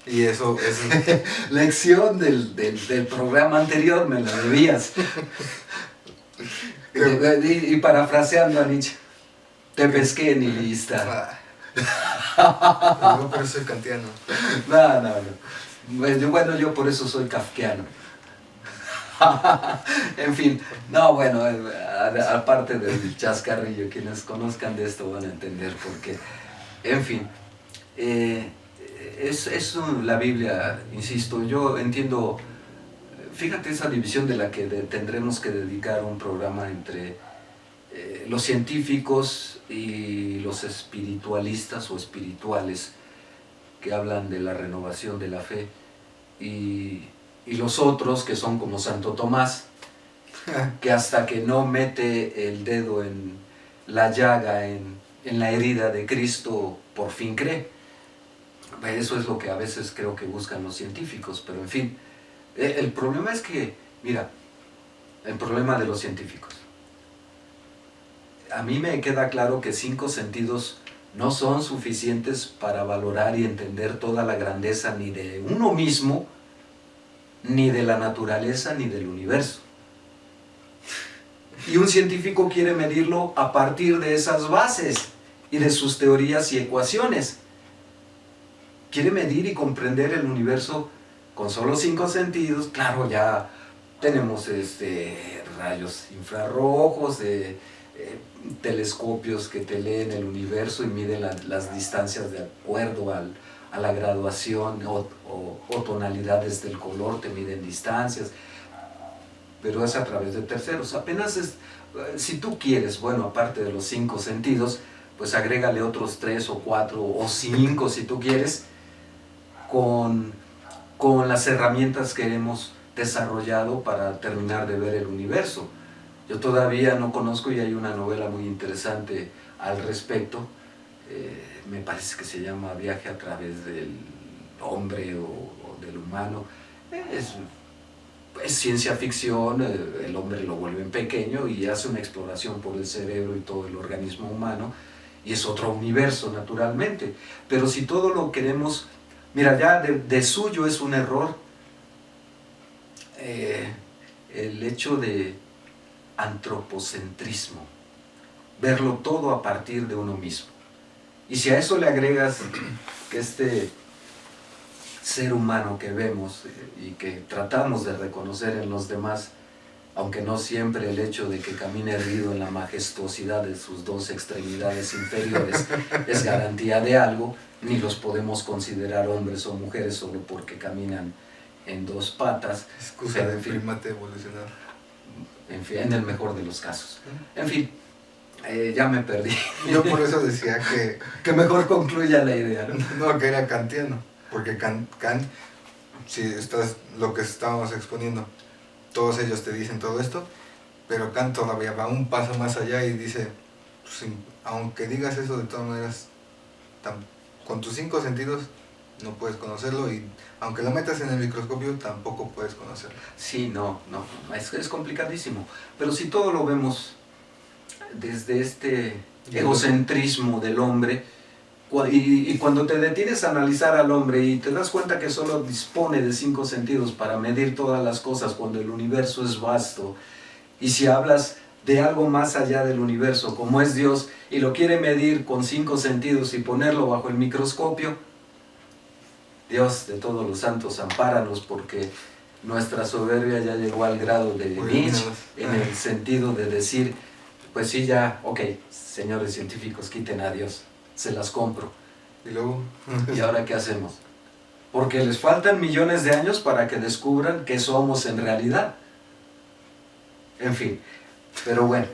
Y eso es... Lección del programa anterior, me la debías. Y parafraseando a Nietzsche, te pesqué nihilista. No, pero soy kantiano. No. Bueno, yo por eso soy kafkiano. En fin, no, bueno, aparte del chascarrillo, quienes conozcan de esto van a entender por qué. En fin, es la Biblia, insisto, yo entiendo, fíjate esa división de la que tendremos que dedicar un programa entre los científicos y los espiritualistas o espirituales que hablan de la renovación de la fe y los otros que son como Santo Tomás, que hasta que no mete el dedo en la llaga, en la herida de Cristo, por fin cree. Eso es lo que a veces creo que buscan los científicos, pero en fin, el problema es que, mira, el problema de los científicos. A mí me queda claro que 5 sentidos no son suficientes para valorar y entender toda la grandeza ni de uno mismo, ni de la naturaleza, ni del universo. Y un científico quiere medirlo a partir de esas bases y de sus teorías y ecuaciones. Quiere medir y comprender el universo con solo 5 sentidos. Claro, ya tenemos rayos infrarrojos, telescopios que te leen el universo y miden las distancias de acuerdo a la graduación o tonalidades del color, te miden distancias, pero es a través de terceros. Apenas es, si tú quieres, bueno, aparte de los 5 sentidos, pues agrégale otros 3 o 4 o 5 si tú quieres, con las herramientas que hemos desarrollado para terminar de ver el universo. Yo todavía no conozco, y hay una novela muy interesante al respecto, me parece que se llama Viaje a través del hombre o del humano. Es ciencia ficción, el hombre lo vuelve pequeño y hace una exploración por el cerebro y todo el organismo humano, y es otro universo naturalmente. Pero si todo lo queremos, mira, ya de suyo es un error el hecho de antropocentrismo, verlo todo a partir de uno mismo. Y si a eso le agregas que este ser humano que vemos y que tratamos de reconocer en los demás, aunque no siempre el hecho de que camine erguido en la majestuosidad de sus 2 extremidades inferiores es garantía de algo, ni los podemos considerar hombres o mujeres solo porque caminan en 2 patas. Excusa de primate evolucionado. En fin, en el mejor de los casos. En fin, ya me perdí. Yo por eso decía que mejor concluya la idea, ¿no? No, que era kantiano, porque Kant, si estás lo que estábamos exponiendo, todos ellos te dicen todo esto, pero Kant todavía va un paso más allá y dice, pues, aunque digas eso, de todas maneras, con tus 5 sentidos no puedes conocerlo, y aunque lo metas en el microscopio tampoco puedes conocerlo. Sí, no, es complicadísimo, pero si todo lo vemos desde este egocentrismo del hombre, y cuando te detienes a analizar al hombre y te das cuenta que solo dispone de 5 sentidos para medir todas las cosas cuando el universo es vasto, y si hablas de algo más allá del universo como es Dios y lo quiere medir con 5 sentidos y ponerlo bajo el microscopio, Dios de todos los santos, ampáranos, porque nuestra soberbia ya llegó al grado de Nietzsche, en el sentido de decir, pues sí, ya, ok, señores científicos, quiten a Dios, se las compro. Y luego, ¿y ahora qué hacemos? Porque les faltan millones de años para que descubran qué somos en realidad. En fin, pero bueno,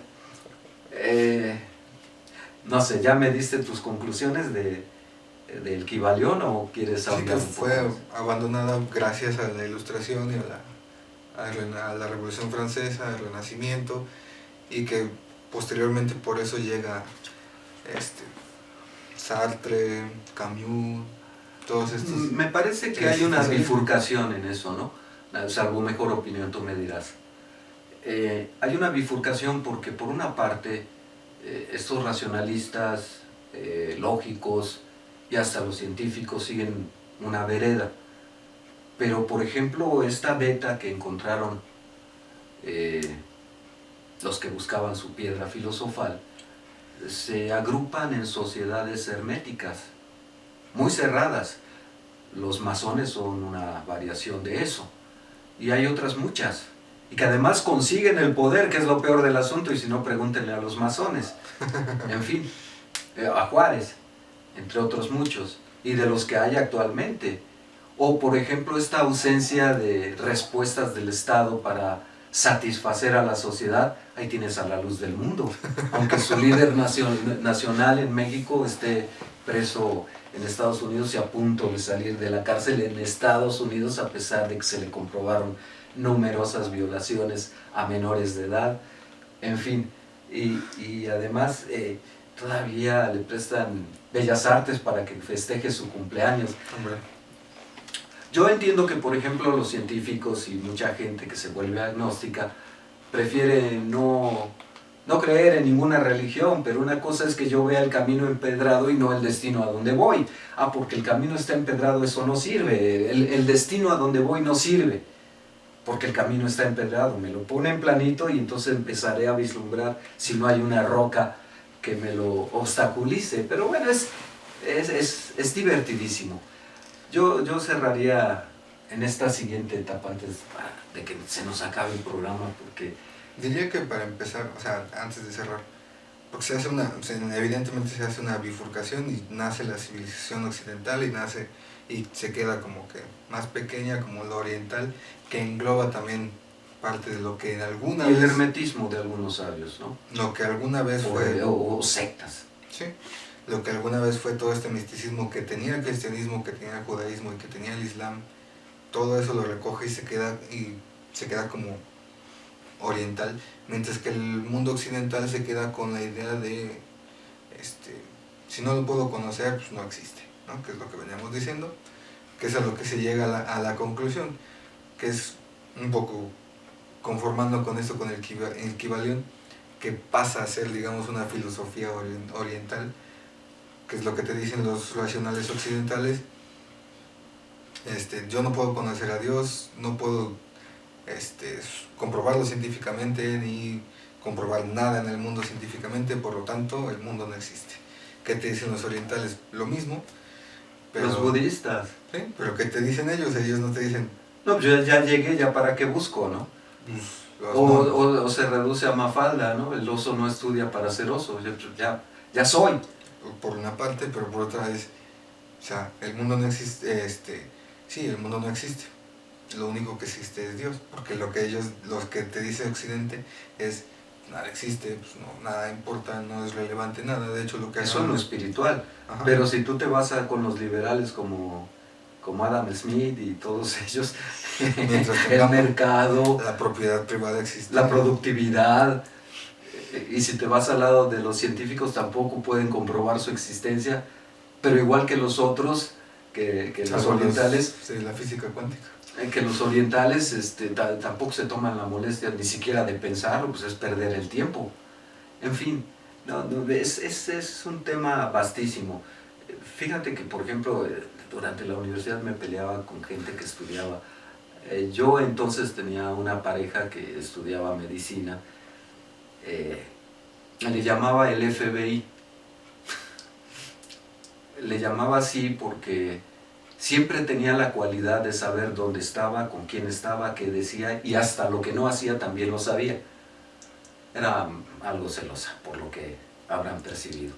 no sé, ¿ya me diste tus conclusiones del Kybalión o quieres sí, que hablar? fue abandonada gracias a la Ilustración y a la Revolución Francesa, al Renacimiento, y que posteriormente por eso llega Sartre, Camus, todos estos. Me parece que hay una bifurcación en eso, ¿no? Salvo mejor opinión, tú me dirás. Hay una bifurcación porque por una parte estos racionalistas lógicos y hasta los científicos siguen una vereda, pero por ejemplo esta beta que encontraron los que buscaban su piedra filosofal, se agrupan en sociedades herméticas, muy cerradas. Los masones son una variación de eso, y hay otras muchas, y que además consiguen el poder, que es lo peor del asunto, y si no, pregúntenle a los masones. En fin, a Juárez, entre otros muchos, y de los que hay actualmente. O por ejemplo esta ausencia de respuestas del Estado para satisfacer a la sociedad. Ahí tienes a La Luz del Mundo, aunque su líder nacional en México esté preso en Estados Unidos y a punto de salir de la cárcel en Estados Unidos, a pesar de que se le comprobaron numerosas violaciones a menores de edad. En fin, y además todavía le prestan Bellas Artes para que festeje su cumpleaños. Hombre. Yo entiendo que, por ejemplo, los científicos y mucha gente que se vuelve agnóstica prefiere no creer en ninguna religión, pero una cosa es que yo vea el camino empedrado y no el destino a donde voy. Ah, porque el camino está empedrado, eso no sirve. El destino a donde voy no sirve, porque el camino está empedrado. Me lo pone en planito y entonces empezaré a vislumbrar si no hay una roca que me lo obstaculice. Pero bueno, es divertidísimo. Yo cerraría en esta siguiente etapa antes de que se nos acabe el programa, porque... Diría que para empezar, o sea, antes de cerrar, Porque evidentemente se hace una bifurcación y nace la civilización occidental y se queda como que más pequeña como la oriental, que engloba también parte de lo que alguna y el vez... hermetismo de algunos sabios, ¿no? Lo que alguna vez fue... O sectas. Sí, lo que alguna vez fue todo este misticismo que tenía el cristianismo, que tenía el judaísmo y que tenía el islam, todo eso lo recoge y se queda como oriental, mientras que el mundo occidental se queda con la idea de, si no lo puedo conocer, pues no existe, ¿no? Que es lo que veníamos diciendo, que es a lo que se llega a la conclusión, que es un poco conformando con esto, con el Kybalión, que pasa a ser, digamos, una filosofía oriental, que es lo que te dicen los racionales occidentales. Yo no puedo conocer a Dios, no puedo comprobarlo científicamente ni comprobar nada en el mundo científicamente, por lo tanto el mundo no existe. ¿Qué te dicen los orientales? Lo mismo. Pero, los budistas. ¿Sí? Pero ¿qué te dicen ellos? Ellos no te dicen... No, pues yo ya llegué, ya para qué busco, ¿no? O se reduce a Mafalda, ¿no? El oso no estudia para ser oso, ya soy. Por una parte, pero por otra es, o sea, el mundo no existe, sí, el mundo no existe. Lo único que existe es Dios, porque los que te dice Occidente es, nada existe, pues no, nada importa, no es relevante nada, de hecho lo que... Eso es lo espiritual. Ajá. Pero si tú te vas con los liberales como Adam Smith y todos ellos, el mercado, la propiedad privada existe, la productividad, y si te vas al lado de los científicos tampoco pueden comprobar su existencia, pero igual que los otros, que los orientales, sí, la física cuántica, que los orientales tampoco se toman la molestia ni siquiera de pensarlo, pues es perder el tiempo. En fin, es un tema vastísimo. Fíjate que, por ejemplo, durante la universidad me peleaba con gente que estudiaba. Yo entonces tenía una pareja que estudiaba medicina, le llamaba el FBI. Le llamaba así porque siempre tenía la cualidad de saber dónde estaba, con quién estaba, qué decía, y hasta lo que no hacía también lo sabía. Era algo celosa, por lo que habrán percibido.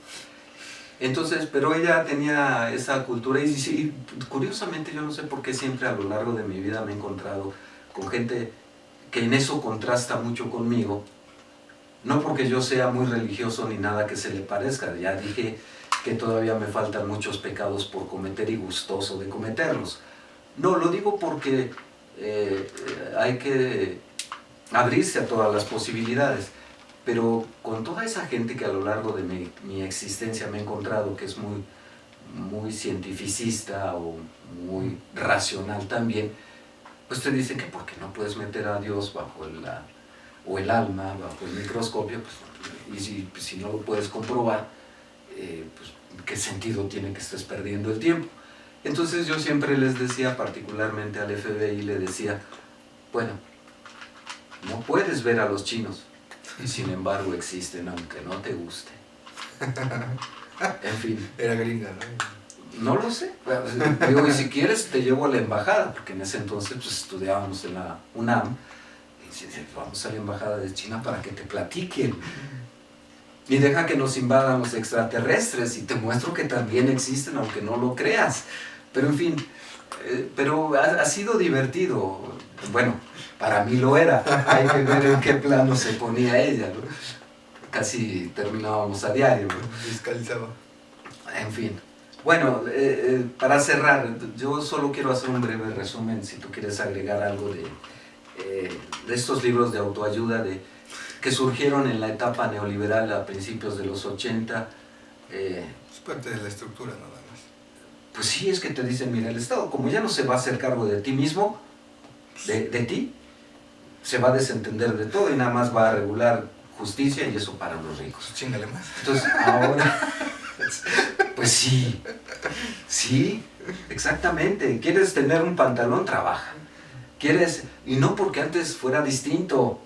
Entonces, pero ella tenía esa cultura y curiosamente yo no sé por qué siempre a lo largo de mi vida me he encontrado con gente que en eso contrasta mucho conmigo. No porque yo sea muy religioso ni nada que se le parezca, ya dije que todavía me faltan muchos pecados por cometer y gustoso de cometerlos. No, lo digo porque hay que abrirse a todas las posibilidades. Pero con toda esa gente que a lo largo de mi existencia me he encontrado, que es muy cientificista o muy racional también, pues te dicen que ¿por qué no puedes meter a Dios bajo el alma, bajo el microscopio? Pues, y si no lo puedes comprobar, pues ¿qué sentido tiene que estés perdiendo el tiempo? Entonces yo siempre les decía, particularmente al FBI, le decía, bueno, no puedes ver a los chinos, y sin embargo existen, aunque no te guste. En fin. Era gringa, ¿no? No lo sé. Digo, y si quieres te llevo a la embajada, porque en ese entonces pues, estudiábamos en la UNAM, y vamos a la embajada de China para que te platiquen. Y deja que nos invadan los extraterrestres, y te muestro que también existen, aunque no lo creas. Pero en fin, pero ha sido divertido. Bueno, para mí lo era. Hay que ver en qué plano se ponía ella, ¿no? Casi terminábamos a diario, ¿no? Descalizaba. En fin. Bueno, para cerrar, yo solo quiero hacer un breve resumen, si tú quieres agregar algo de estos libros de autoayuda que surgieron en la etapa neoliberal a principios de los 80. Es parte de la estructura nada más. Pues sí, es que te dicen, mira, el Estado, como ya no se va a hacer cargo de ti mismo, de ti, se va a desentender de todo y nada más va a regular justicia, y eso para los ricos. Pues chíngale más. Entonces, ahora, pues sí, exactamente. ¿Quieres tener un pantalón? Trabaja. ¿Quieres? Y no porque antes fuera distinto,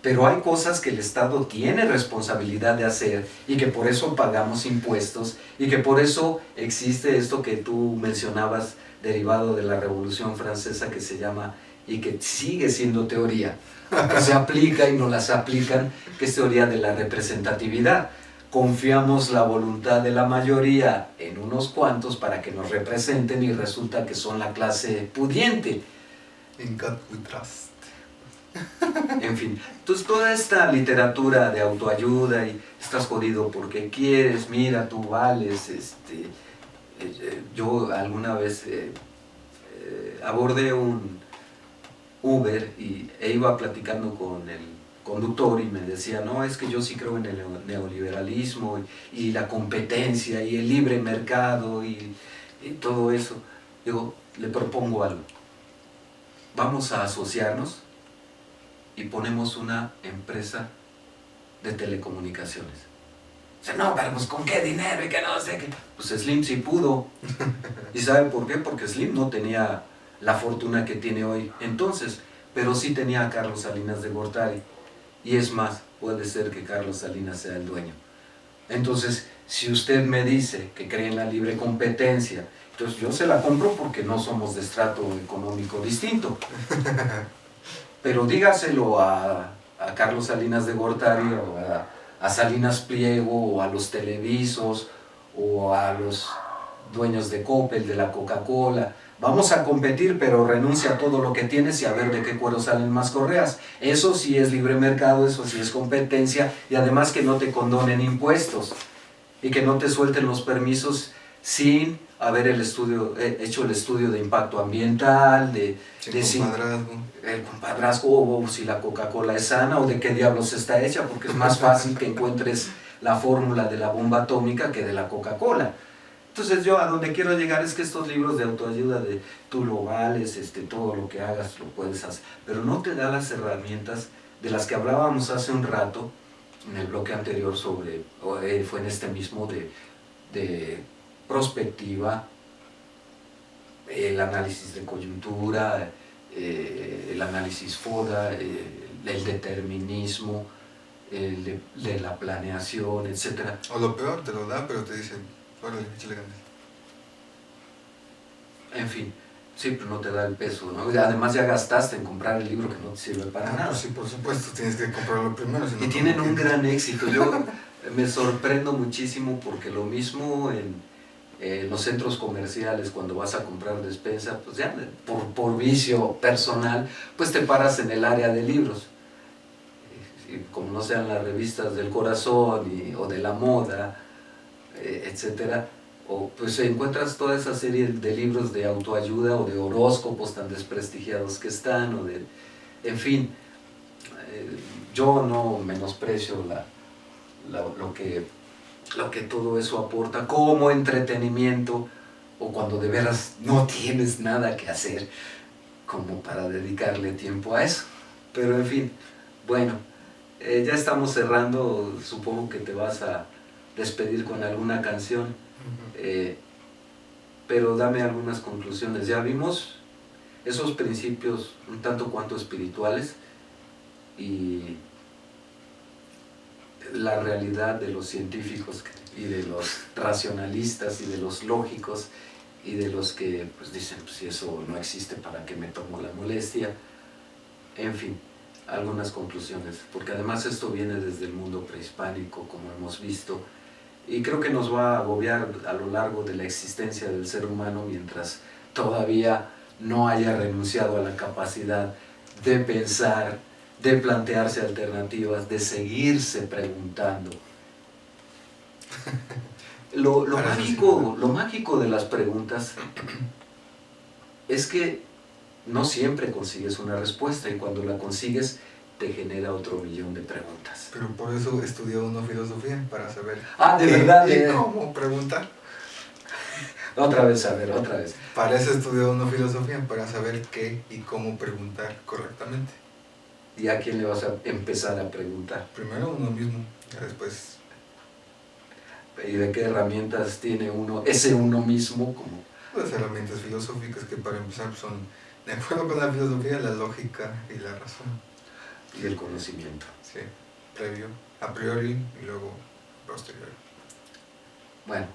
pero hay cosas que el Estado tiene responsabilidad de hacer y que por eso pagamos impuestos y que por eso existe esto que tú mencionabas derivado de la Revolución Francesa, que se llama, y que sigue siendo teoría, que se aplica y no las aplican, que es teoría de la representatividad. confiamos la voluntad de la mayoría en unos cuantos para que nos representen y resulta que son la clase pudiente. In God we trust. En fin, entonces toda esta literatura de autoayuda y estás jodido porque quieres, mira, tú vales, yo alguna vez abordé un Uber e iba platicando con el conductor y me decía, no, es que yo sí creo en el neoliberalismo y la competencia y el libre mercado y todo eso. Digo, le propongo algo, vamos a asociarnos y ponemos una empresa de telecomunicaciones. Dice, no, pero pues ¿con qué dinero? Y que no sé qué. Pues Slim sí pudo. ¿Y sabe por qué? Porque Slim no tenía la fortuna que tiene hoy entonces, pero sí tenía a Carlos Salinas de Gortari. Y es más, puede ser que Carlos Salinas sea el dueño. Entonces, si usted me dice que cree en la libre competencia, entonces yo se la compro porque no somos de estrato económico distinto. Pero dígaselo a Carlos Salinas de Gortari o a Salinas Pliego o a los Televisos o a los dueños de Coppel, de la Coca-Cola. Vamos a competir, pero renuncia a todo lo que tienes y a ver de qué cuero salen más correas. Eso sí es libre mercado, eso sí es competencia y además que no te condonen impuestos y que no te suelten los permisos sin haber hecho el estudio de impacto ambiental, el compadrazgo, o si la Coca-Cola es sana o de qué diablos está hecha, porque es más fácil que encuentres la fórmula de la bomba atómica que de la Coca-Cola. Entonces yo a donde quiero llegar es que estos libros de autoayuda de tú lo vales, todo lo que hagas lo puedes hacer, pero no te da las herramientas de las que hablábamos hace un rato en el bloque anterior sobre, fue en este mismo de prospectiva, el análisis de coyuntura, el análisis FODA, el determinismo, de la planeación, etc. O lo peor, te lo da, pero te dicen, órale, échale ganas. En fin, sí, pero no te da el peso, ¿no? Además ya gastaste en comprar el libro que no te sirve para nada. Pues sí, por supuesto, tienes que comprarlo primero. Y tienen un gran éxito. Yo me sorprendo muchísimo porque lo mismo en los centros comerciales, cuando vas a comprar despensa, pues ya por vicio personal, pues te paras en el área de libros. Y como no sean las revistas del corazón o de la moda, etcétera, o pues encuentras toda esa serie de libros de autoayuda o de horóscopos tan desprestigiados que están, en fin, yo no menosprecio lo que todo eso aporta como entretenimiento, o cuando de veras no tienes nada que hacer como para dedicarle tiempo a eso. Pero en fin, bueno, ya estamos cerrando, supongo que te vas a despedir con alguna canción, pero dame algunas conclusiones. Ya vimos esos principios un tanto cuanto espirituales y la realidad de los científicos y de los racionalistas y de los lógicos y de los que pues dicen, pues si eso no existe, ¿para qué me tomo la molestia? En fin, algunas conclusiones, porque además esto viene desde el mundo prehispánico, como hemos visto, y creo que nos va a agobiar a lo largo de la existencia del ser humano mientras todavía no haya renunciado a la capacidad de pensar, de plantearse alternativas, de seguirse preguntando. Lo mágico de las preguntas es que no siempre consigues una respuesta y cuando la consigues te genera otro millón de preguntas. Pero por eso estudió uno filosofía, para saber de verdad, y cómo preguntar. Otra vez. Para eso estudió uno filosofía, para saber qué y cómo preguntar correctamente. ¿Y a quién le vas a empezar a preguntar? Primero uno mismo, ya después. ¿Y de qué herramientas tiene uno mismo? Como Las herramientas filosóficas que para empezar son, de acuerdo con la filosofía, la lógica y la razón. Y el conocimiento. Sí, previo, a priori y luego posterior. Bueno,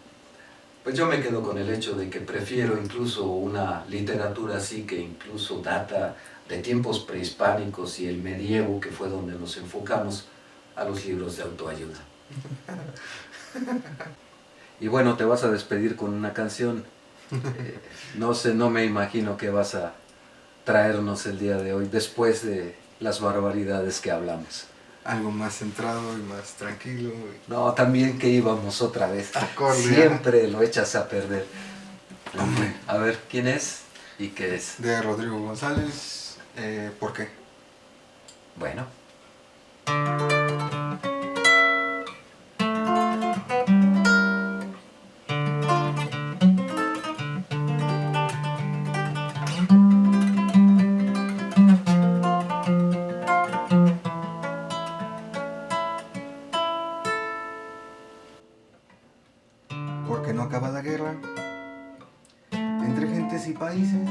pues yo me quedo con el hecho de que prefiero incluso una literatura así que incluso data de tiempos prehispánicos y el medievo, que fue donde nos enfocamos, a los libros de autoayuda. Y bueno, te vas a despedir con una canción. No sé, no me imagino que vas a traernos el día de hoy, después de las barbaridades que hablamos. Algo más centrado y más tranquilo. No, también que íbamos otra vez. Acorde, Siempre lo echas a perder. Hombre. A ver, ¿quién es y qué es? De Rodrigo González. ¿Por qué? Bueno. ¿Por qué no acaba la guerra entre gentes y países?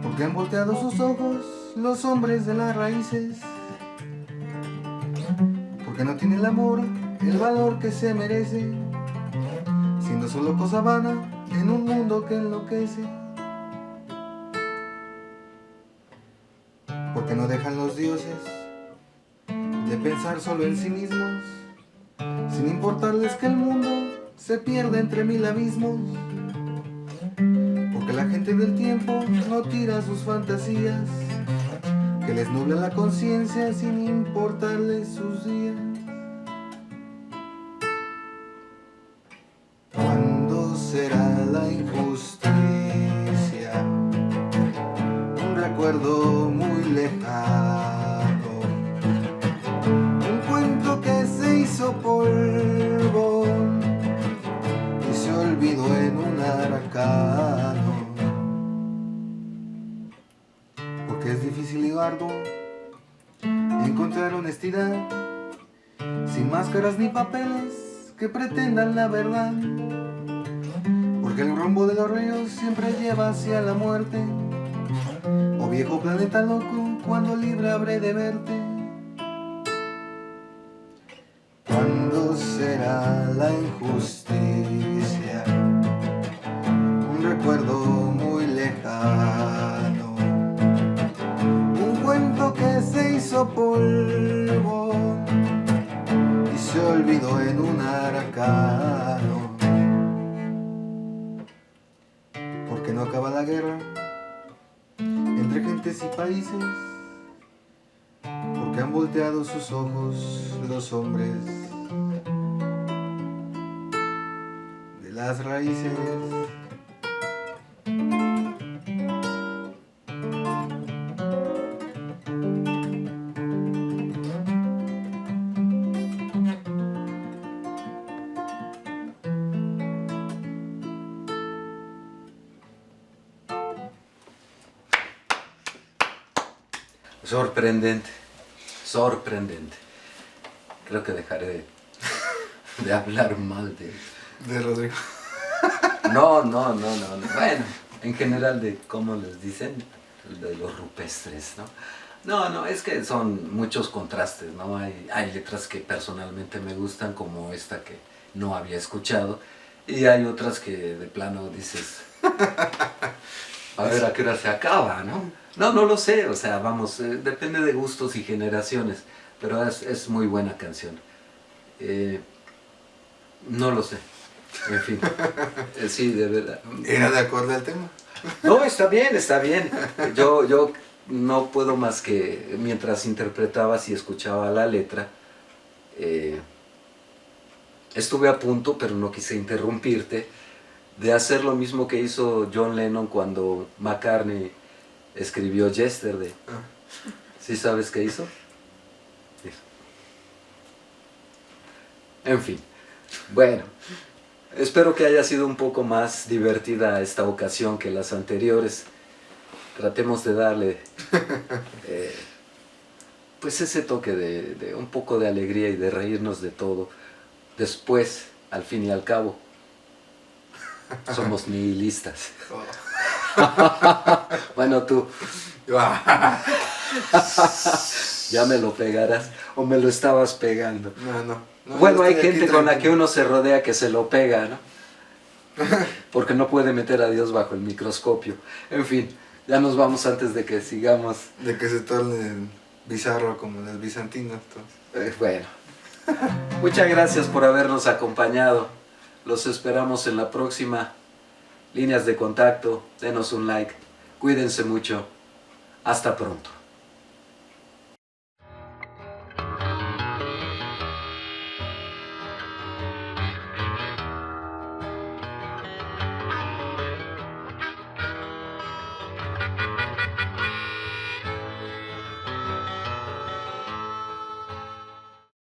Porque han volteado sus ojos los hombres de las raíces. Porque no tiene el amor, el valor que se merece, siendo solo cosa vana en un mundo que enloquece. Porque no dejan los dioses de pensar solo en sí mismos, sin importarles que el mundo se pierde entre mil abismos. Porque la gente del tiempo no tira sus fantasías, que les nubla la conciencia sin importarles sus días. ¿Cuándo será la injusticia un recuerdo muy lejano? Un cuento que se hizo polvo y se olvidó en un arcano. Porque es difícil y arduo encontrar honestidad, sin máscaras ni papeles que pretendan la verdad. Porque el rumbo de los ríos siempre lleva hacia la muerte. Oh viejo planeta loco, cuando libre habré de verte. ¿Cuándo será la injusticia un recuerdo muy lejano? Un cuento que se hizo polvo y se olvidó en un arcano. Porque no acaba la guerra entre gentes y países. Porque han volteado sus ojos los hombres de las raíces. Sorprendente, sorprendente. Creo que dejaré de hablar mal De Rodrigo. No. Bueno, en general de cómo les dicen, de los rupestres, ¿no? No, es que son muchos contrastes, ¿no? Hay letras que personalmente me gustan, como esta que no había escuchado, y hay otras que de plano dices, a ver a qué hora se acaba, ¿no? No lo sé, o sea, vamos, depende de gustos y generaciones, pero es muy buena canción. No lo sé, en fin, sí, de verdad. ¿Era de acuerdo al tema? No, está bien, está bien. Yo no puedo más que, mientras interpretabas y escuchaba la letra, estuve a punto, pero no quise interrumpirte, de hacer lo mismo que hizo John Lennon cuando McCartney escribió Yesterday. ¿Sí sabes qué hizo? Eso. En fin, bueno, espero que haya sido un poco más divertida esta ocasión que las anteriores. Tratemos de darle pues ese toque de un poco de alegría y de reírnos de todo. Después, al fin y al cabo, somos nihilistas. Bueno, tú ya me lo pegarás o me lo estabas pegando. No, bueno, hay estoy gente aquí con la que tranquilo. uno se rodea que se lo pega, ¿no? Porque no puede meter a Dios bajo el microscopio. En fin, ya nos vamos antes de que sigamos. De que se torne bizarro como los bizantinos. Entonces. Bueno, Muchas gracias por habernos acompañado. Los esperamos en la próxima. Líneas de contacto, denos un like. Cuídense mucho. Hasta pronto.